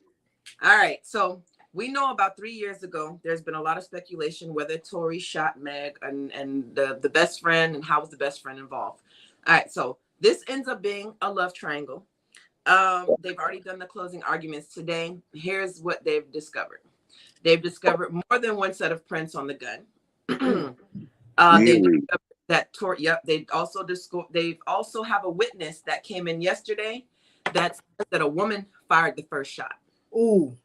All right, so we know about 3 years ago, there's been a lot of speculation whether Tory shot Meg and the best friend and how was the best friend involved. All right, so this ends up being a love triangle. They've already done the closing arguments today. Here's what they've discovered. They've discovered more than one set of prints on the gun. They discovered that Tory. Yep. They've also have a witness that came in yesterday that said that a woman fired the first shot. Ooh.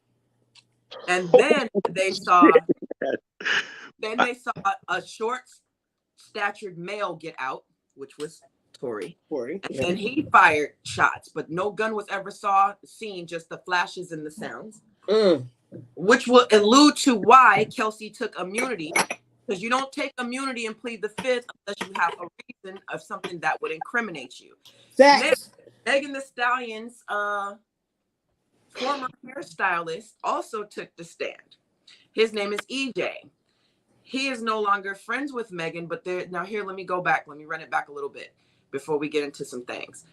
And then they saw a short statured male get out, which was Tory. And then he fired shots, but no gun was ever seen, just the flashes and the sounds. Which will allude to why Kelsey took immunity, because you don't take immunity and plead the fifth unless you have a reason of something that would incriminate you. Megan Thee Stallion's former hairstylist also took the stand. His name is EJ. He is no longer friends with Megan, but now here, let me go back. Let me run it back a little bit before we get into some things.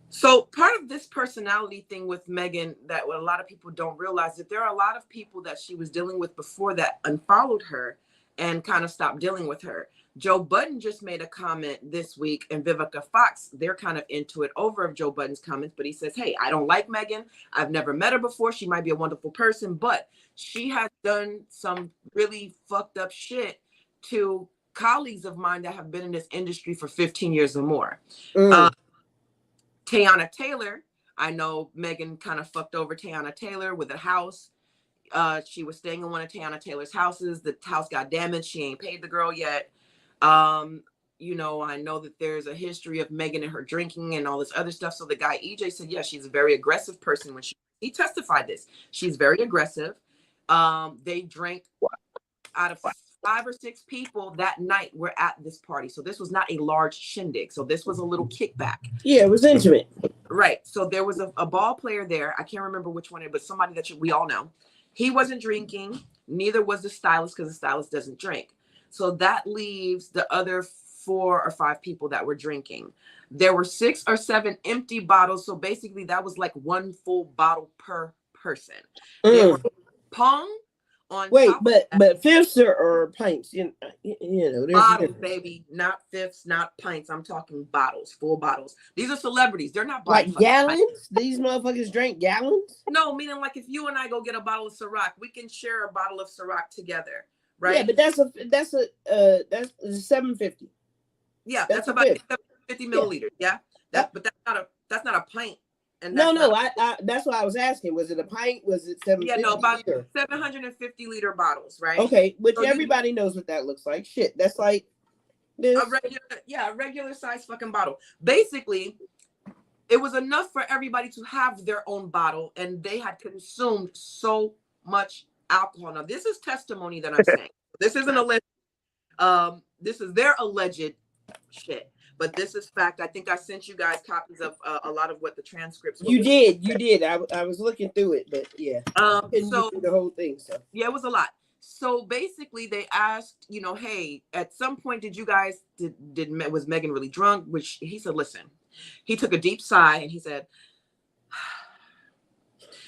So part of this personality thing with Megan that what a lot of people don't realize that there are a lot of people that she was dealing with before that unfollowed her and kind of stopped dealing with her. Joe Budden just made a comment this week, and Vivica Fox, they're kind of into it over of Joe Budden's comments, but he says, hey, I don't like Megan. I've never met her before. She might be a wonderful person, but she has done some really fucked up shit to colleagues of mine that have been in this industry for 15 years or more. Teyana Taylor, I know Megan kind of fucked over Teyana Taylor with a house. She was staying in one of Teyana Taylor's houses. The house got damaged. She ain't paid the girl yet. You know, I know that there's a history of Megan and her drinking and all this other stuff. So the guy EJ said, yeah, she's a very aggressive person. When he testified this, she's very aggressive. They drank out of 5 or 6 people that night were at this party. So this was not a large shindig. So this was a little kickback. Yeah, it was intimate. Right. So there was a ball player there. I can't remember which one, but somebody that we all know. He wasn't drinking. Neither was the stylist, because the stylist doesn't drink. So that leaves the other 4 or 5 people that were drinking. There were 6 or 7 empty bottles. So basically that was like 1 full bottle per person. There were pong on top but fifths or pints, you know, there's bottles, baby, not fifths, not pints. I'm talking bottles, full bottles. These are celebrities. They're not like gallons. These motherfuckers drank gallons. No, meaning like if you and I go get a bottle of Ciroc, we can share a bottle of Ciroc together, right? Yeah, but that's 750. Yeah, that's about 750 milliliters. Yeah, but that's not a pint. And that's why I was asking. Was it a pint? Was it 750? Yeah, no, about 750 liter bottles, right? Okay, which so everybody knows what that looks like. Shit, that's like this. A regular size fucking bottle. Basically, it was enough for everybody to have their own bottle, and they had consumed so much alcohol. Now, this is testimony that I'm saying. This isn't alleged. This is their alleged shit. But this is fact. I think I sent you guys copies of a lot of what the transcripts were. You did. I was looking through it, but yeah. So the whole thing. So yeah, it was a lot. So basically, they asked, you know, hey, at some point, did you guys was Megan really drunk? Which he said, listen. He took a deep sigh and he said,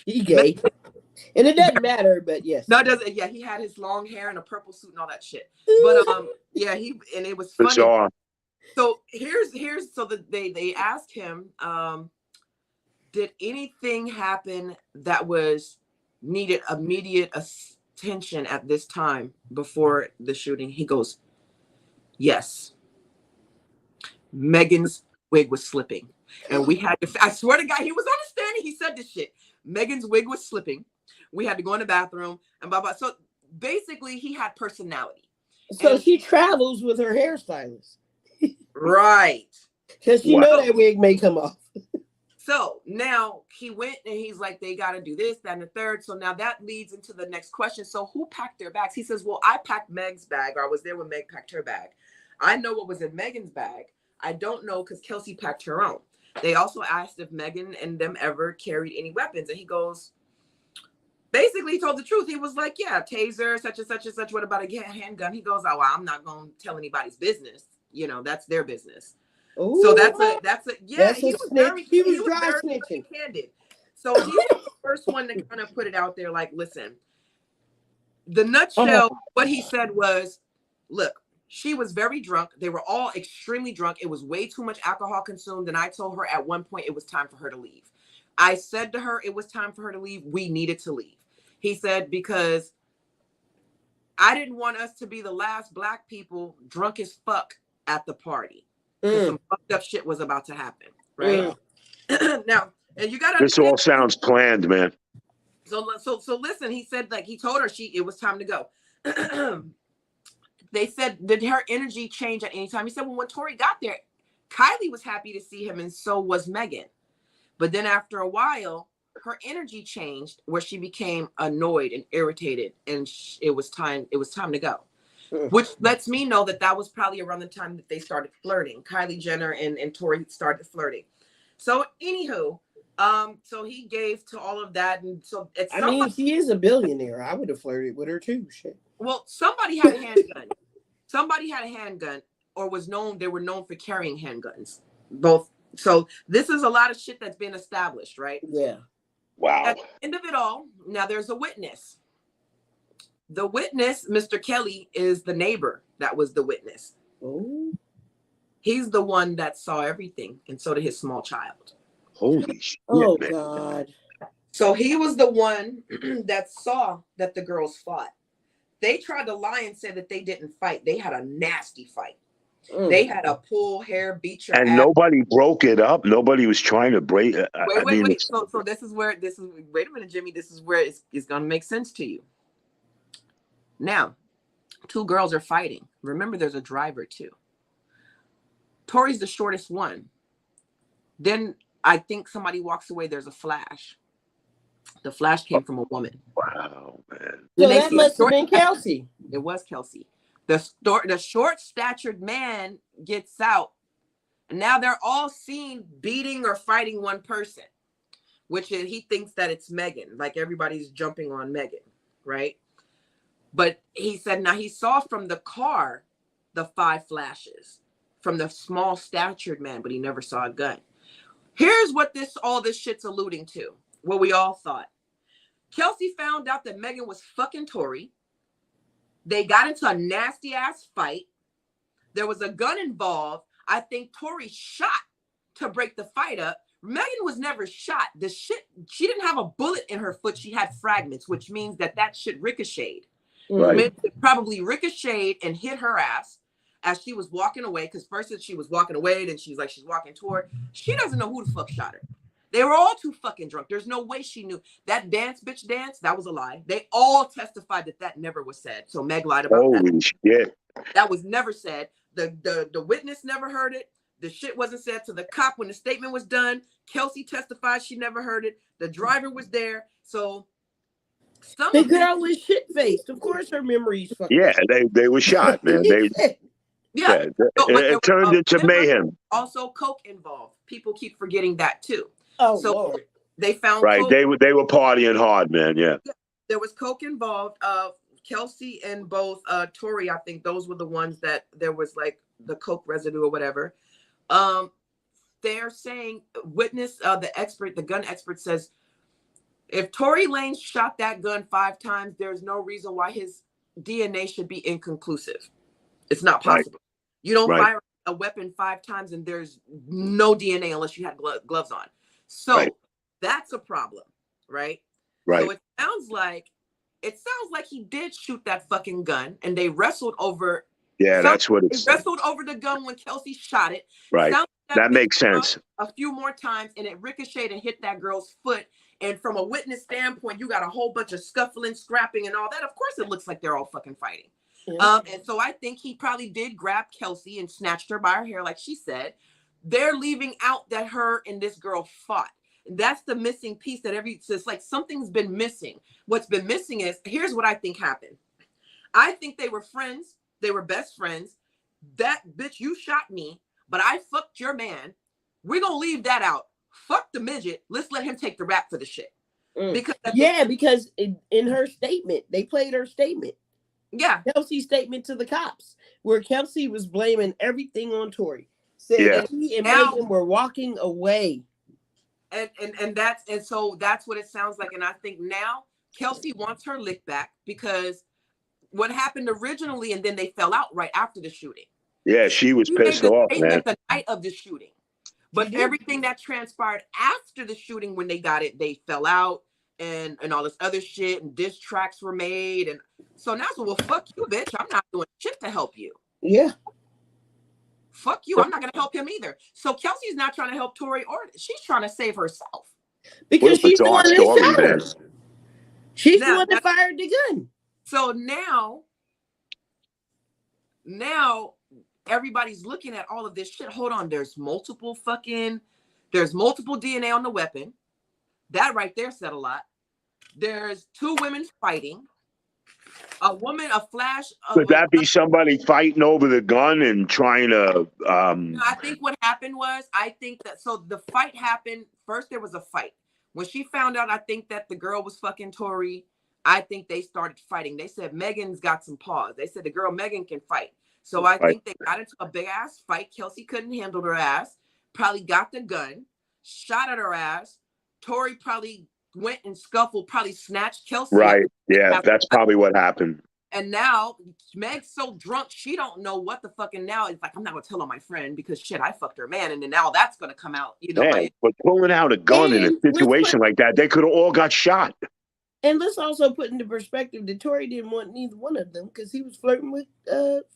he gay. And it doesn't matter, but yes. No, it doesn't. Yeah, he had his long hair and a purple suit and all that shit. But yeah, and it was funny. Bizarre. So they asked him, did anything happen that was needed immediate attention at this time before the shooting? He goes, yes. Megan's wig was slipping. And we had to, I swear to God, he was understanding. He said this shit. Megan's wig was slipping. We had to go in the bathroom and blah, blah. So basically he had personality. So she travels with her hairstylist. Right. Because you know that wig may come off. So now he went and he's like, they got to do this, that, and the third. So now that leads into the next question. So who packed their bags? He says, well, I packed Meg's bag, or I was there when Meg packed her bag. I know what was in Megan's bag. I don't know because Kelsey packed her own. They also asked if Megan and them ever carried any weapons. And he goes, basically he told the truth. He was like, yeah, taser, such and such and such. What about a handgun? He goes, oh, well, I'm not going to tell anybody's business. You know, that's their business. Ooh, so that's a yeah. He was dry snitching. Candid. So he was the first one to kind of put it out there. Like, listen, the nutshell. What he said was, look, she was very drunk. They were all extremely drunk. It was way too much alcohol consumed. And I told her at one point it was time for her to leave. I said to her it was time for her to leave. We needed to leave. He said, because I didn't want us to be the last Black people drunk as fuck at the party. Some fucked up shit was about to happen, right? Now, and you gotta. This all sounds planned, man. So listen. He said, like, he told her it was time to go. They said, did her energy change at any time? He said, well, when Tory got there, Kylie was happy to see him, and so was Megan. But then after a while, her energy changed, where she became annoyed and irritated, and it was time to go. Which lets me know that was probably around the time that they started flirting. Kylie Jenner and Tory started flirting. So anywho, so he gave to all of that. And so I mean, she is a billionaire. I would have flirted with her too. Shit. Well, somebody had a handgun. Somebody had a handgun, or they were known for carrying handguns. Both. So this is a lot of shit that's been established, right? Yeah. Wow. At the end of it all, now there's a witness. The witness, Mr. Kelly, is the neighbor that was the witness. Oh. He's the one that saw everything, and so did his small child. Holy shit. Oh, man. God. So he was the one that saw that the girls fought. They tried to lie and say that they didn't fight. They had a nasty fight. They had a pull hair, beat your and ass. nobody broke it up. Nobody was trying to break it. Wait. So this is wait a minute, Jimmy. This is where it's going to make sense to you. Now, two girls are fighting. Remember, there's a driver too. Tory's the shortest one. Then I think somebody walks away. There's a flash. The flash came from a woman. Wow, man. So that must have been Kelsey. It was Kelsey. The short-statured man gets out. And now they're all seen beating or fighting one person, which is, he thinks that it's Megan. Like, everybody's jumping on Megan, right? But he said, now he saw from the car the 5 flashes from the small statured man, but he never saw a gun. Here's what all this shit's alluding to. What we all thought. Kelsey found out that Megan was fucking Tory. They got into a nasty ass fight. There was a gun involved. I think Tory shot to break the fight up. Megan was never shot. She didn't have a bullet in her foot. She had fragments, which means that shit ricocheted. Right. It probably ricocheted and hit her ass as she was walking away. Because first she was walking away, then she's walking toward. She doesn't know who the fuck shot her. They were all too fucking drunk. There's no way she knew. That bitch dance, that was a lie. They all testified that never was said. So Meg lied about that. Holy shit. That was never said. The witness never heard it. The shit wasn't said to the cop when the statement was done. Kelsey testified she never heard it. The driver was there. So the girl was shit-faced. Of course her memory's fucking. Yeah, they were shot, man. It turned into mayhem. Also coke involved. People keep forgetting that too. Oh, so Lord. They found right. coke. They were partying hard, man. Yeah. There was coke involved. Kelsey and both Tory, I think those were the ones that there was like the coke residue or whatever. They're saying the gun expert says, if Tory Lanez shot that gun 5 times, there's no reason why his DNA should be inconclusive. It's not possible. Right. You don't fire a weapon 5 times and there's no DNA unless you had gloves on. So that's a problem, right? Right. So it sounds like he did shoot that fucking gun and they wrestled over. Yeah, that's what it's. They wrestled over the gun when Kelsey shot it. Right. That makes sense. A few more times and it ricocheted and hit that girl's foot. And from a witness standpoint, you got a whole bunch of scuffling, scrapping, and all that. Of course, it looks like they're all fucking fighting. Yeah. And so I think he probably did grab Kelsey and snatched her by her hair, like she said. They're leaving out that her and this girl fought. that's the missing piece that so it's like something's been missing. What's been missing is, here's what I think happened. I think they were friends. They were best friends. That bitch, you shot me, but I fucked your man. We're going to leave that out. Fuck the midget. Let's let him take the rap for the shit. Because because in her statement, they played her statement. Yeah. Kelsey's statement to the cops, where Kelsey was blaming everything on Tory. Said that he and Megan were walking away. And so that's what it sounds like. And I think now Kelsey wants her lick back because what happened originally, and then they fell out right after the shooting. Yeah, she was pissed off, man. The night of the shooting. But everything that transpired after the shooting, when they got it, they fell out and all this other shit, and diss tracks were made. And so now, well, fuck you, bitch. I'm not doing shit to help you. Yeah. Fuck you. I'm not going to help him either. So Kelsey's not trying to help Tory, or she's trying to save herself. Because she's the one that shot her. She's the one that fired the gun. So now everybody's looking at all of this shit. Hold on. There's multiple DNA on the weapon. That right there said a lot. There's 2 women fighting. A woman, a flash. Could that be somebody fighting over the gun and trying to? No, I think what happened was, so the fight happened. First, there was a fight. When she found out, I think that the girl was fucking Tory. I think they started fighting. They said Megan's got some paws. They said the girl Megan can fight. So I think they got into a big ass fight. Kelsey couldn't handle her ass. Probably got the gun, shot at her ass. Tory probably went and scuffled, probably snatched Kelsey. Right. Yeah, that's probably what happened. And now Meg's so drunk, she don't know what the fucking now. It's like, I'm not gonna tell on my friend because shit, I fucked her man, and then now that's gonna come out, you know. Man, but pulling out a gun in a situation like that, they could have all got shot. And let's also put into perspective that Tory didn't want neither one of them because he was flirting with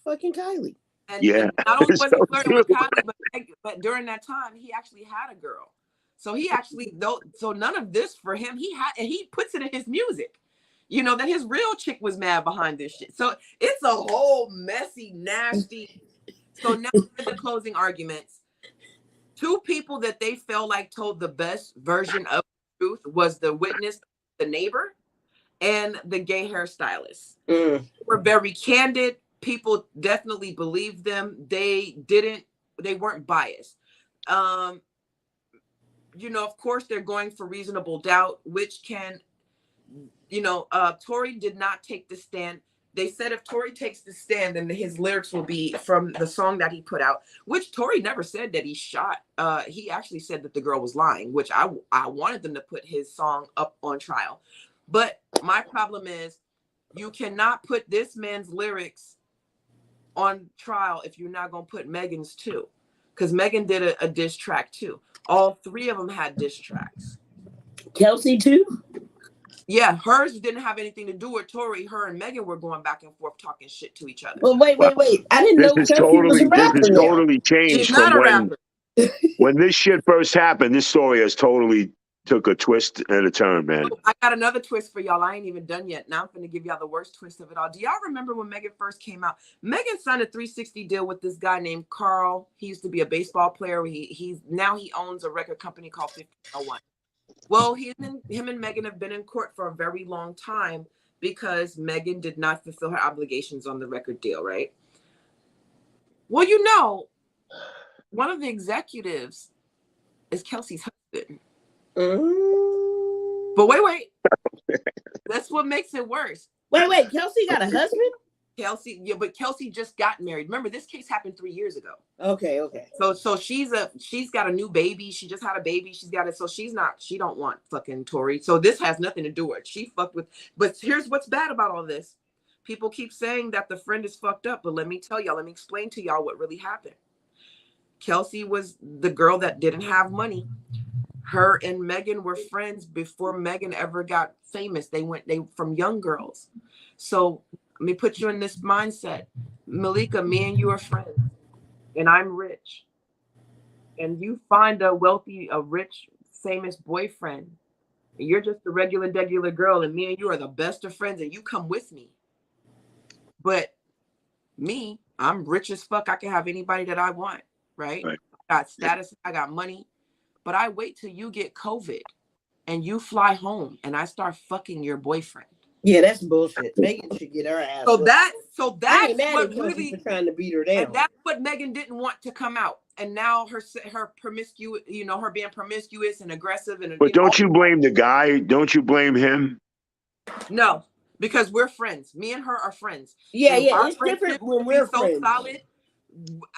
fucking Kylie. And not only was he flirting with Kylie, but during that time he actually had a girl. So he actually, so none of this for him. He puts it in his music, you know, that his real chick was mad behind this shit. So it's a whole messy, nasty. So now for the closing arguments, 2 people that they felt like told the best version of the truth was the witness, the neighbor, and the gay hairstylist. They were very candid. People definitely believed them. They weren't biased. You know, of course, they're going for reasonable doubt, which can, you know, Tory did not take the stand. They said if Tory takes the stand, then his lyrics will be from the song that he put out, which Tory never said that he shot. He actually said that the girl was lying, which I wanted them to put his song up on trial. But my problem is you cannot put this man's lyrics on trial if you're not going to put Megan's too. Because Megan did a diss track too. All 3 of them had diss tracks. Kelsey too? Yeah, hers didn't have anything to do with Tory. Her and Megan were going back and forth talking shit to each other. Well, wait. I didn't know Kelsey was a rapper. This is totally changed. She's not a rapper. When this shit first happened, this story has totally took a twist and a turn, man. I got another twist for y'all. I ain't even done yet. Now I'm going to give y'all the worst twist of it all. Do y'all remember when Megan first came out? Megan signed a 360 deal with this guy named Carl. He used to be a baseball player. Now he owns a record company called 1501. Well, him and Megan have been in court for a very long time because Megan did not fulfill her obligations on the record deal, right? Well, you know, one of the executives is Kelsey's husband. But wait. That's what makes it worse. Wait. Kelsey got a husband? But Kelsey just got married. Remember, this case happened 3 years ago. Okay. So she's got a new baby. She just had a baby. She's got it. So she don't want fucking Tory. So this has nothing to do with it. She fucked with. But here's what's bad about all this. People keep saying that the friend is fucked up, but let me explain to y'all what really happened. Kelsey was the girl that didn't have money. Her and Megan were friends before Megan ever got famous. They from young girls. So let me put you in this mindset. Malika, me and you are friends, and I'm rich. And you find a rich, famous boyfriend. And you're just a regular girl, and me and you are the best of friends, and you come with me. But me, I'm rich as fuck. I can have anybody that I want, right? I got status. I got money. but I wait till you get COVID and you fly home and I start fucking your boyfriend. Yeah, that's bullshit. Megan should get her ass. So whooped. that's I ain't mad what at Kelsey really, for trying to beat her down. and that's what Megan didn't want to come out. And now her promiscuous, her being promiscuous and aggressive and. But don't you blame the guy? Don't you blame him? No, because we're friends. Me and her are friends. Yeah, And yeah, our it's different friendship when will we're be so friends. solid.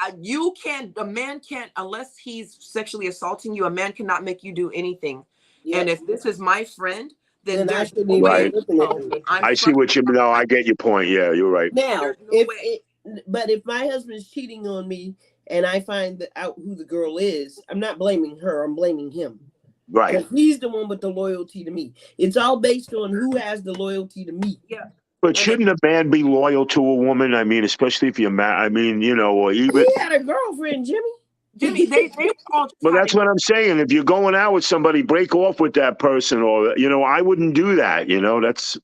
A man can't, unless he's sexually assaulting you, a man cannot make you do anything. Yep. And if this is my friend, then I there's shouldn't no way. I see what you mean. No, I get your point. Yeah, you're right. Now, but if my husband's cheating on me and I find out who the girl is, I'm not blaming her. I'm blaming him. Right. Because he's the one with the loyalty to me. It's all based on who has the loyalty to me. Yeah. But shouldn't a man be loyal to a woman? I mean, especially if you're mad. I mean, or even. He had a girlfriend, Jimmy. Jimmy, they all. Well, that's what I'm saying. If you're going out with somebody, break off with that person, or I wouldn't do that. That's.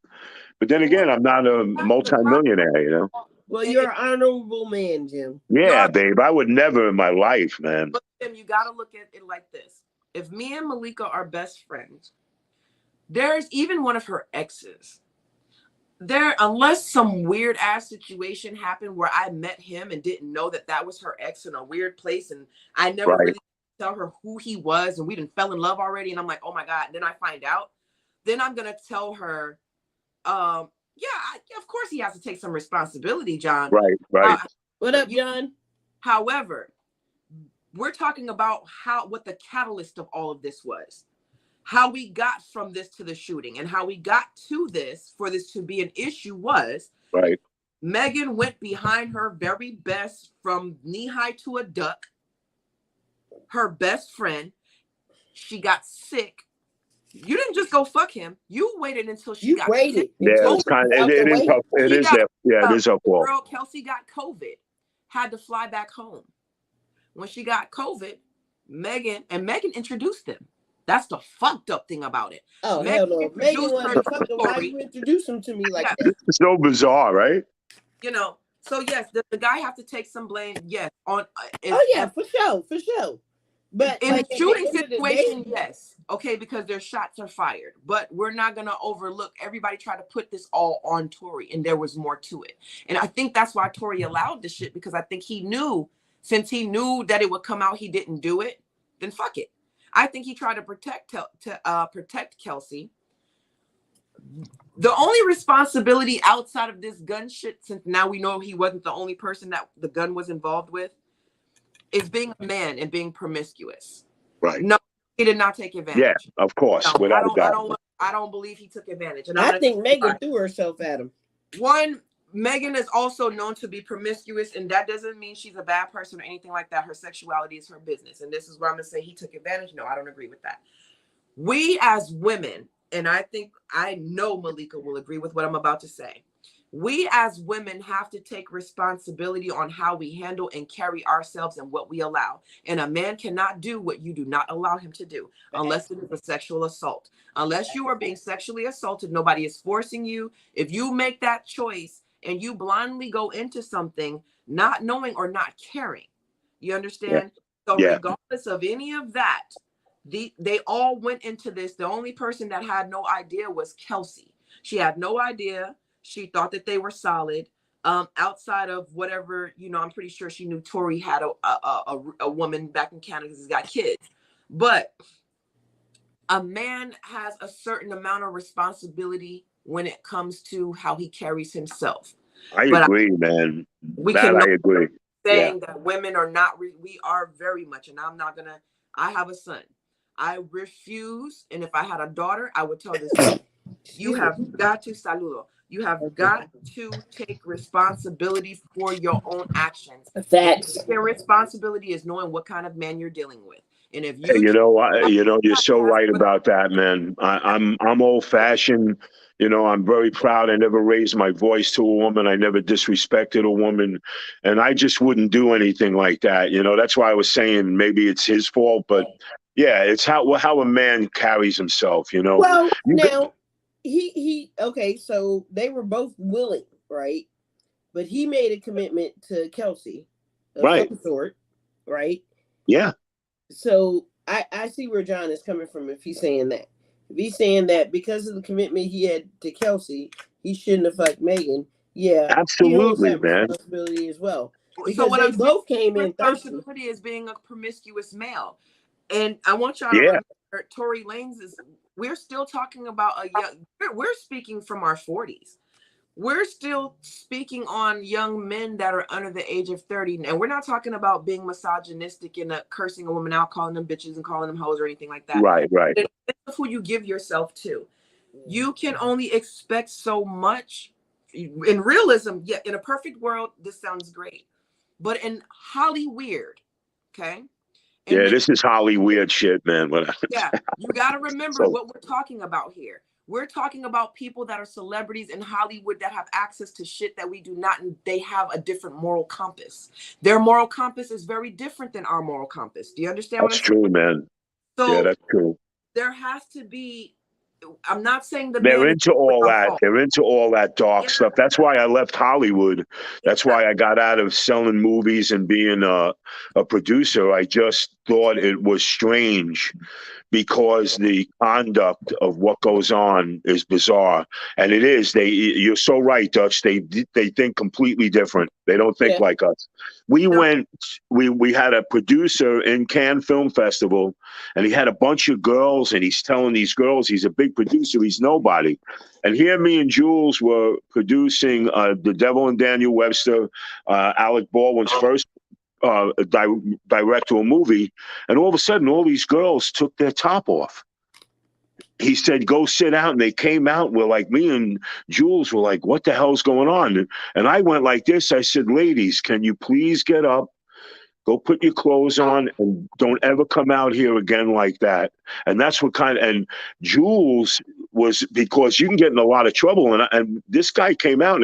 But then again, I'm not a multimillionaire. Well, you're an honorable man, Jim. Yeah, babe. I would never in my life, man. But Jim, you got to look at it like this. If me and Malika are best friends, there's even one of her exes. Unless some weird ass situation happened where I met him and didn't know that was her ex in a weird place, and I never really tell her who he was, and we didn't fell in love already, and I'm like, oh my God. And then I find out, then I'm gonna tell her, of course he has to take some responsibility, John. Right. What up, John? However, we're talking about what the catalyst of all of this was. How we got from this to the shooting and how we got to this for this to be an issue was Megan went behind her very best from knee high to a duck. Her best friend, she got sick. You didn't just go fuck him. You waited until she got sick. Yeah, it's kind of, it is her fault. Girl, Kelsey got COVID, had to fly back home. When she got COVID, Megan introduced them. That's the fucked up thing about it. Oh, hell no. Megan wanted to fuck him. Why you introduce him to me like that? It's so bizarre, right? So yes, the guy have to take some blame. Yes. For sure. But in a shooting situation, yes. Okay, because their shots are fired. But we're not going to overlook, everybody tried to put this all on Tory, and there was more to it. And I think that's why Tory allowed this shit, because I think he knew, since he knew that it would come out, he didn't do it, then fuck it. I think he tried to protect Kelsey. The only responsibility outside of this gun shit, since now we know he wasn't the only person that the gun was involved with, is being a man and being promiscuous. Right. No, he did not take advantage. Yeah, of course. No, without a doubt. I don't believe he took advantage. And I think Megan threw herself at him. Megan is also known to be promiscuous, and that doesn't mean she's a bad person or anything like that. Her sexuality is her business. And this is where I'm going to say he took advantage. No, I don't agree with that. We as women, and I know Malika will agree with what I'm about to say. We as women have to take responsibility on how we handle and carry ourselves and what we allow. And a man cannot do what you do not allow him to do unless it is a sexual assault. Unless you are being sexually assaulted, nobody is forcing you. If you make that choice and you blindly go into something not knowing or not caring, you understand? Yeah. So regardless of any of that, they all went into this. The only person that had no idea was Kelsey. She had no idea. She thought that they were solid. Outside of whatever, I'm pretty sure she knew Tory had a woman back in Canada because he's got kids. But a man has a certain amount of responsibility when it comes to how he carries himself. I agree, man. I agree. Saying that women are not, we are very much, and I have a son. I refuse, and if I had a daughter, I would tell this, you have got to, saludo. You have got to take responsibility for your own actions. Your responsibility is knowing what kind of man you're dealing with. And if you, you're so right about that, man. I'm old fashioned. I'm very proud. I never raised my voice to a woman. I never disrespected a woman, and I just wouldn't do anything like that. That's why I was saying maybe it's his fault, but yeah, it's how a man carries himself. Well, now. Okay, so they were both willing, right? But he made a commitment to Kelsey of some sort, right? Yeah. So I see where John is coming from if he's saying that. If he's saying that because of the commitment he had to Kelsey, he shouldn't have fucked Megan. Yeah, he holds Absolutely, that man. responsibility as well. So Because what they I'm saying, both came in thirsty. responsibility is being a promiscuous male. And I want y'all to Yeah. remember, Tory Lanez is, we're still talking about a young, we're speaking from our 40s. We're still speaking on young men that are under the age of 30. And we're not talking about being misogynistic and cursing a woman out, calling them bitches and calling them hoes or anything like that. Right. It's who you give yourself to. You can only expect so much. In realism, yeah, in a perfect world, this sounds great. But in Hollyweird, okay? Yeah, this is Holly weird shit, man. Yeah, you got to remember So- what we're talking about here. We're talking about people that are celebrities in Hollywood that have access to shit that we do not, and they have a different moral compass. Their moral compass is very different than our moral compass. Do you understand what I'm That's saying? true, man. So Yeah, that's true. there has to be, I'm not saying They're man into all that. fault. They're into all that dark stuff. That's why I left Hollywood. That's why I got out of selling movies and being a producer. I just thought it was strange because the conduct of what goes on is bizarre, and it is. You're so right, Dutch. They think completely different. They don't think like us. We had a producer in Cannes Film Festival, and he had a bunch of girls, and he's telling these girls he's a big producer. He's nobody. And here, me and Jules were producing The Devil and Daniel Webster, Alec Baldwin's first directorial movie, and all of a sudden all these girls took their top off. He said, go sit out, and they came out. We're like, me and Jules were like, what the hell's going on? And I went like this. I said, ladies, can you please get up, go put your clothes on, and don't ever come out here again like that. And that's what and Jules was, because you can get in a lot of trouble. And this guy came out and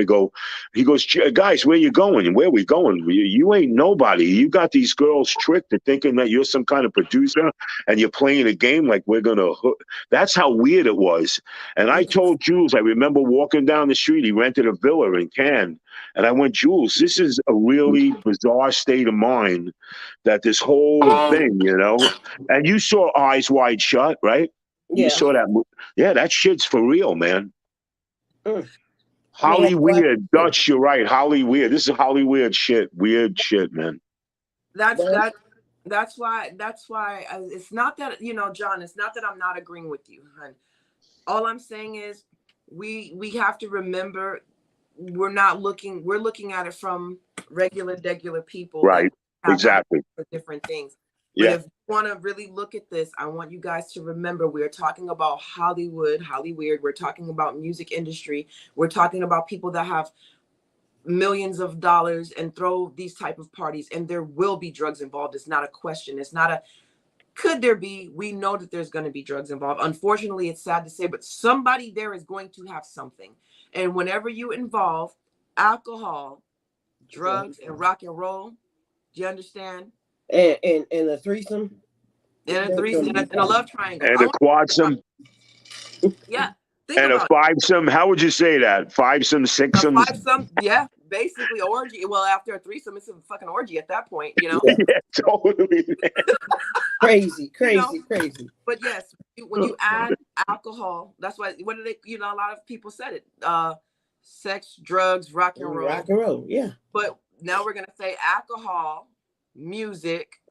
he goes, guys, where you going? And where we going? You ain't nobody. You got these girls tricked into thinking that you're some kind of producer and you're playing a game like we're going to. That's how weird it was. And I told Jules, I remember walking down the street, he rented a villa in Cannes. And I went, Jules, this is a really bizarre state of mind that this whole thing, and you saw Eyes Wide Shut, right? Yeah. You saw that movie. Yeah, that shit's for real, man. Holly weird. Dutch, you're right. Holly weird. This is Holly weird shit. Weird shit, man. That's why it's not that, John, it's not that I'm not agreeing with you, hon. All I'm saying is we have to remember we're looking at it from regular people. Right. Exactly. For different things. Yeah. But if you want to really look at this, I want you guys to remember we're talking about Hollywood, Hollyweird. We're talking about music industry. We're talking about people that have millions of dollars and throw these type of parties, and there will be drugs involved. It's not a question. It's not a could there be. We know that there's going to be drugs involved. Unfortunately, it's sad to say, but somebody there is going to have something. And whenever you involve alcohol, drugs, and rock and roll, do you understand? And a threesome. And a threesome and a love triangle. And a quadsome. Yeah. And a fivesome. How would you say that? Fivesome, sixsome? Fivesome, yeah. Basically orgy. Well, after a threesome, it's a fucking orgy at that point, Yeah, totally. Crazy. But yes, when you add alcohol, that's why, what do they, a lot of people said it. Sex, drugs, rock and roll. Rock and roll, yeah. But now we're going to say alcohol, music,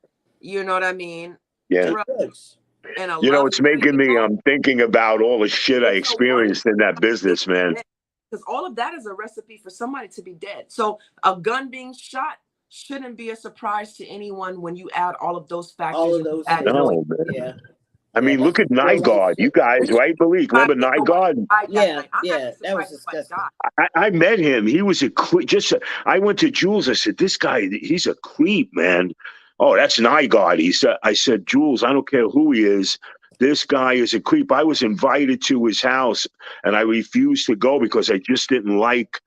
you know what I mean? Yeah. Drugs. And it's making me, I'm thinking about all the shit I experienced in that business, man. Because all of that is a recipe for somebody to be dead. So a gun being shot shouldn't be a surprise to anyone when you add all of those factors. All of those. No, man. Yeah. I mean, look at Night Guard. You guys, right? Remember Night Guard? Yeah, that was disgusting. I met him. He was I went to Jules. I said, this guy, he's a creep, man. Oh, that's Night Guard. I said, Jules, I don't care who he is. This guy is a creep. I was invited to his house, and I refused to go because I just didn't like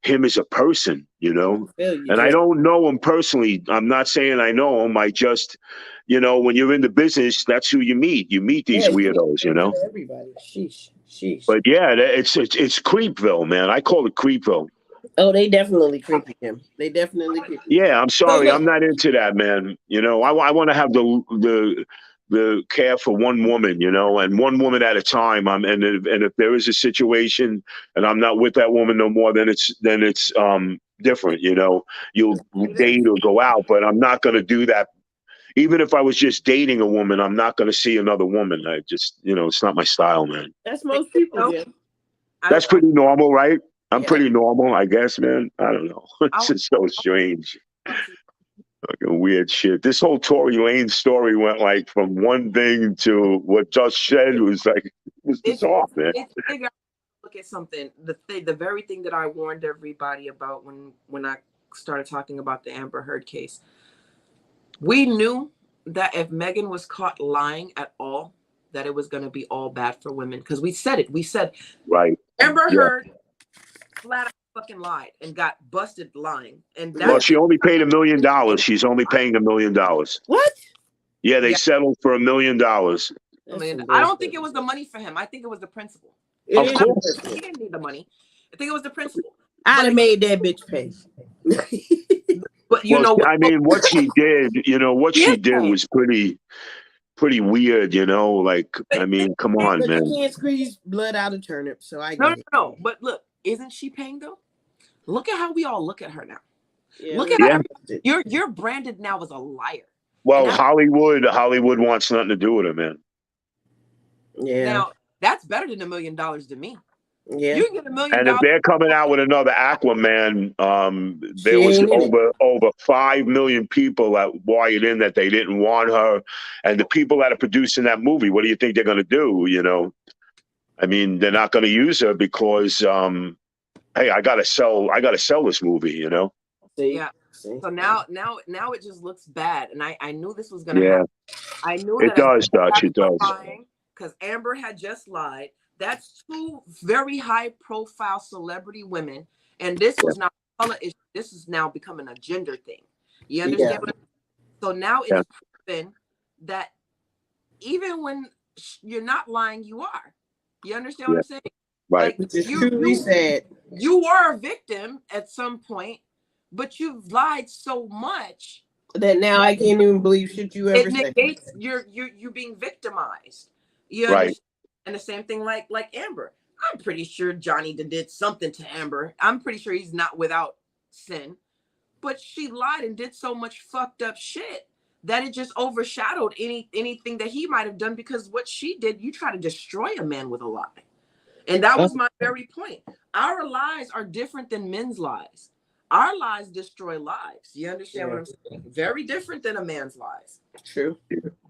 him as a person, And I don't know him personally. I'm not saying I know him. I just, when you're in the business, that's who you meet. You meet these weirdos, Everybody. Sheesh. But yeah, it's Creepville, man. I call it Creepville. Oh, they definitely creepy him. They definitely creepy. Yeah, I'm sorry. I'm not into that, man. I want to have the the care for one woman, and one woman at a time. And if there is a situation and I'm not with that woman no more, then it's different. You'll date or go out, but I'm not going to do that. Even if I was just dating a woman, I'm not going to see another woman. I just, it's not my style, man. That's most people, Jim. That's pretty normal, right? I'm Yeah. pretty normal, I guess, man. I don't know. It's just so strange. Fucking weird shit. This whole Tory Lane story went like from one thing to what Josh said was like, it was bizarre, man. Look at something. The very thing that I warned everybody about when I started talking about the Amber Heard case. We knew that if Megan was caught lying at all, that it was going to be all bad for women, because we said it. We said, right. Amber Heard flat out fucking lied and got busted lying. And well, she only paid $1 million. She's only paying $1 million. What? Yeah, they settled for $1 million. I don't think it was the money for him. I think it was the principal. Of course. He didn't need the money. I think it was the principal. I'd have made that bitch pay. But I mean, what she did, she did was pretty weird, like, I mean, come on, but man. You can't squeeze blood out of turnips, so I get it. No. But look, isn't she paying though? Look at how we all look at her now. Yeah, look at her. You're branded now as a liar. Well, Hollywood wants nothing to do with her, man. Yeah. Now, that's better than $1 million to me. Yeah. You can get $1 million. And if they're coming out with another Aquaman, there was over 5 million people that wired in that they didn't want her, and the people that are producing that movie, what do you think they're going to do? I mean, they're not going to use her because, hey, I got to sell this movie. See? Yeah. So now it just looks bad, and I knew this was going to happen. I knew it does, Dutch. It does. Because Amber had just lied. That's 2 very high-profile celebrity women, and this was not a color issue. This is now becoming a gender thing. You understand? So now it's proven that even when you're not lying, you are. You understand what I'm saying? Right. Which is truly sad. You were a victim at some point, but you've lied so much that now I can't even believe shit you ever said. It negates you being victimized. You understand? And the same thing like Amber. I'm pretty sure Johnny did something to Amber. I'm pretty sure he's not without sin. But she lied and did so much fucked up shit that it just overshadowed anything that he might have done, because what she did, you try to destroy a man with a lie. And that was my very point. Our lies are different than men's lies. Our lies destroy lives. You understand what I'm saying? Very different than a man's lies. True.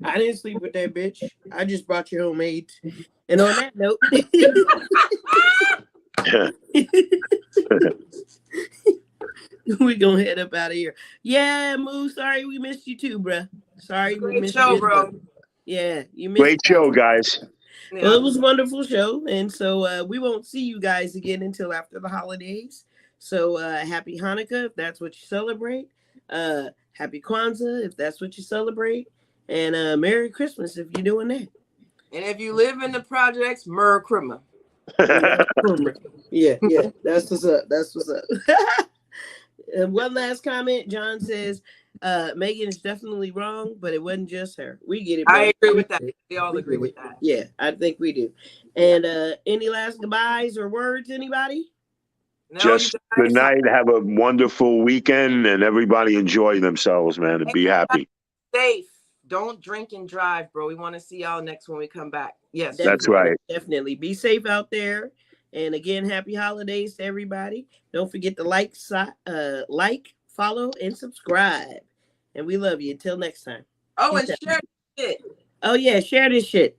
I didn't sleep with that bitch. I just brought you home aids. And on that note, we gonna head up out of here. Yeah, Moo, sorry we missed you too, bruh. Sorry we missed you, bro. Yeah, you missed. Great show, guys. Well, it was a wonderful show, and so we won't see you guys again until after the holidays. So happy Hanukkah if that's what you celebrate. Happy Kwanzaa if that's what you celebrate, and Merry Christmas if you're doing that. And if you live in the projects, Merry Christmas. Yeah, that's what's up. And one last comment. John says Megan is definitely wrong, but it wasn't just her. We get it. Bro. I agree with that. We all agree with that. Yeah, I think we do. And any last goodbyes or words, anybody? No, just good night. Have a wonderful weekend, and everybody enjoy themselves, man, and be happy. Safe. Don't drink and drive, bro. We want to see y'all next when we come back. Yes, that's right. Definitely be safe out there. And again, happy holidays to everybody. Don't forget to like, follow, and subscribe. And we love you. Until next time. Oh, and share this shit. Oh yeah, share this shit.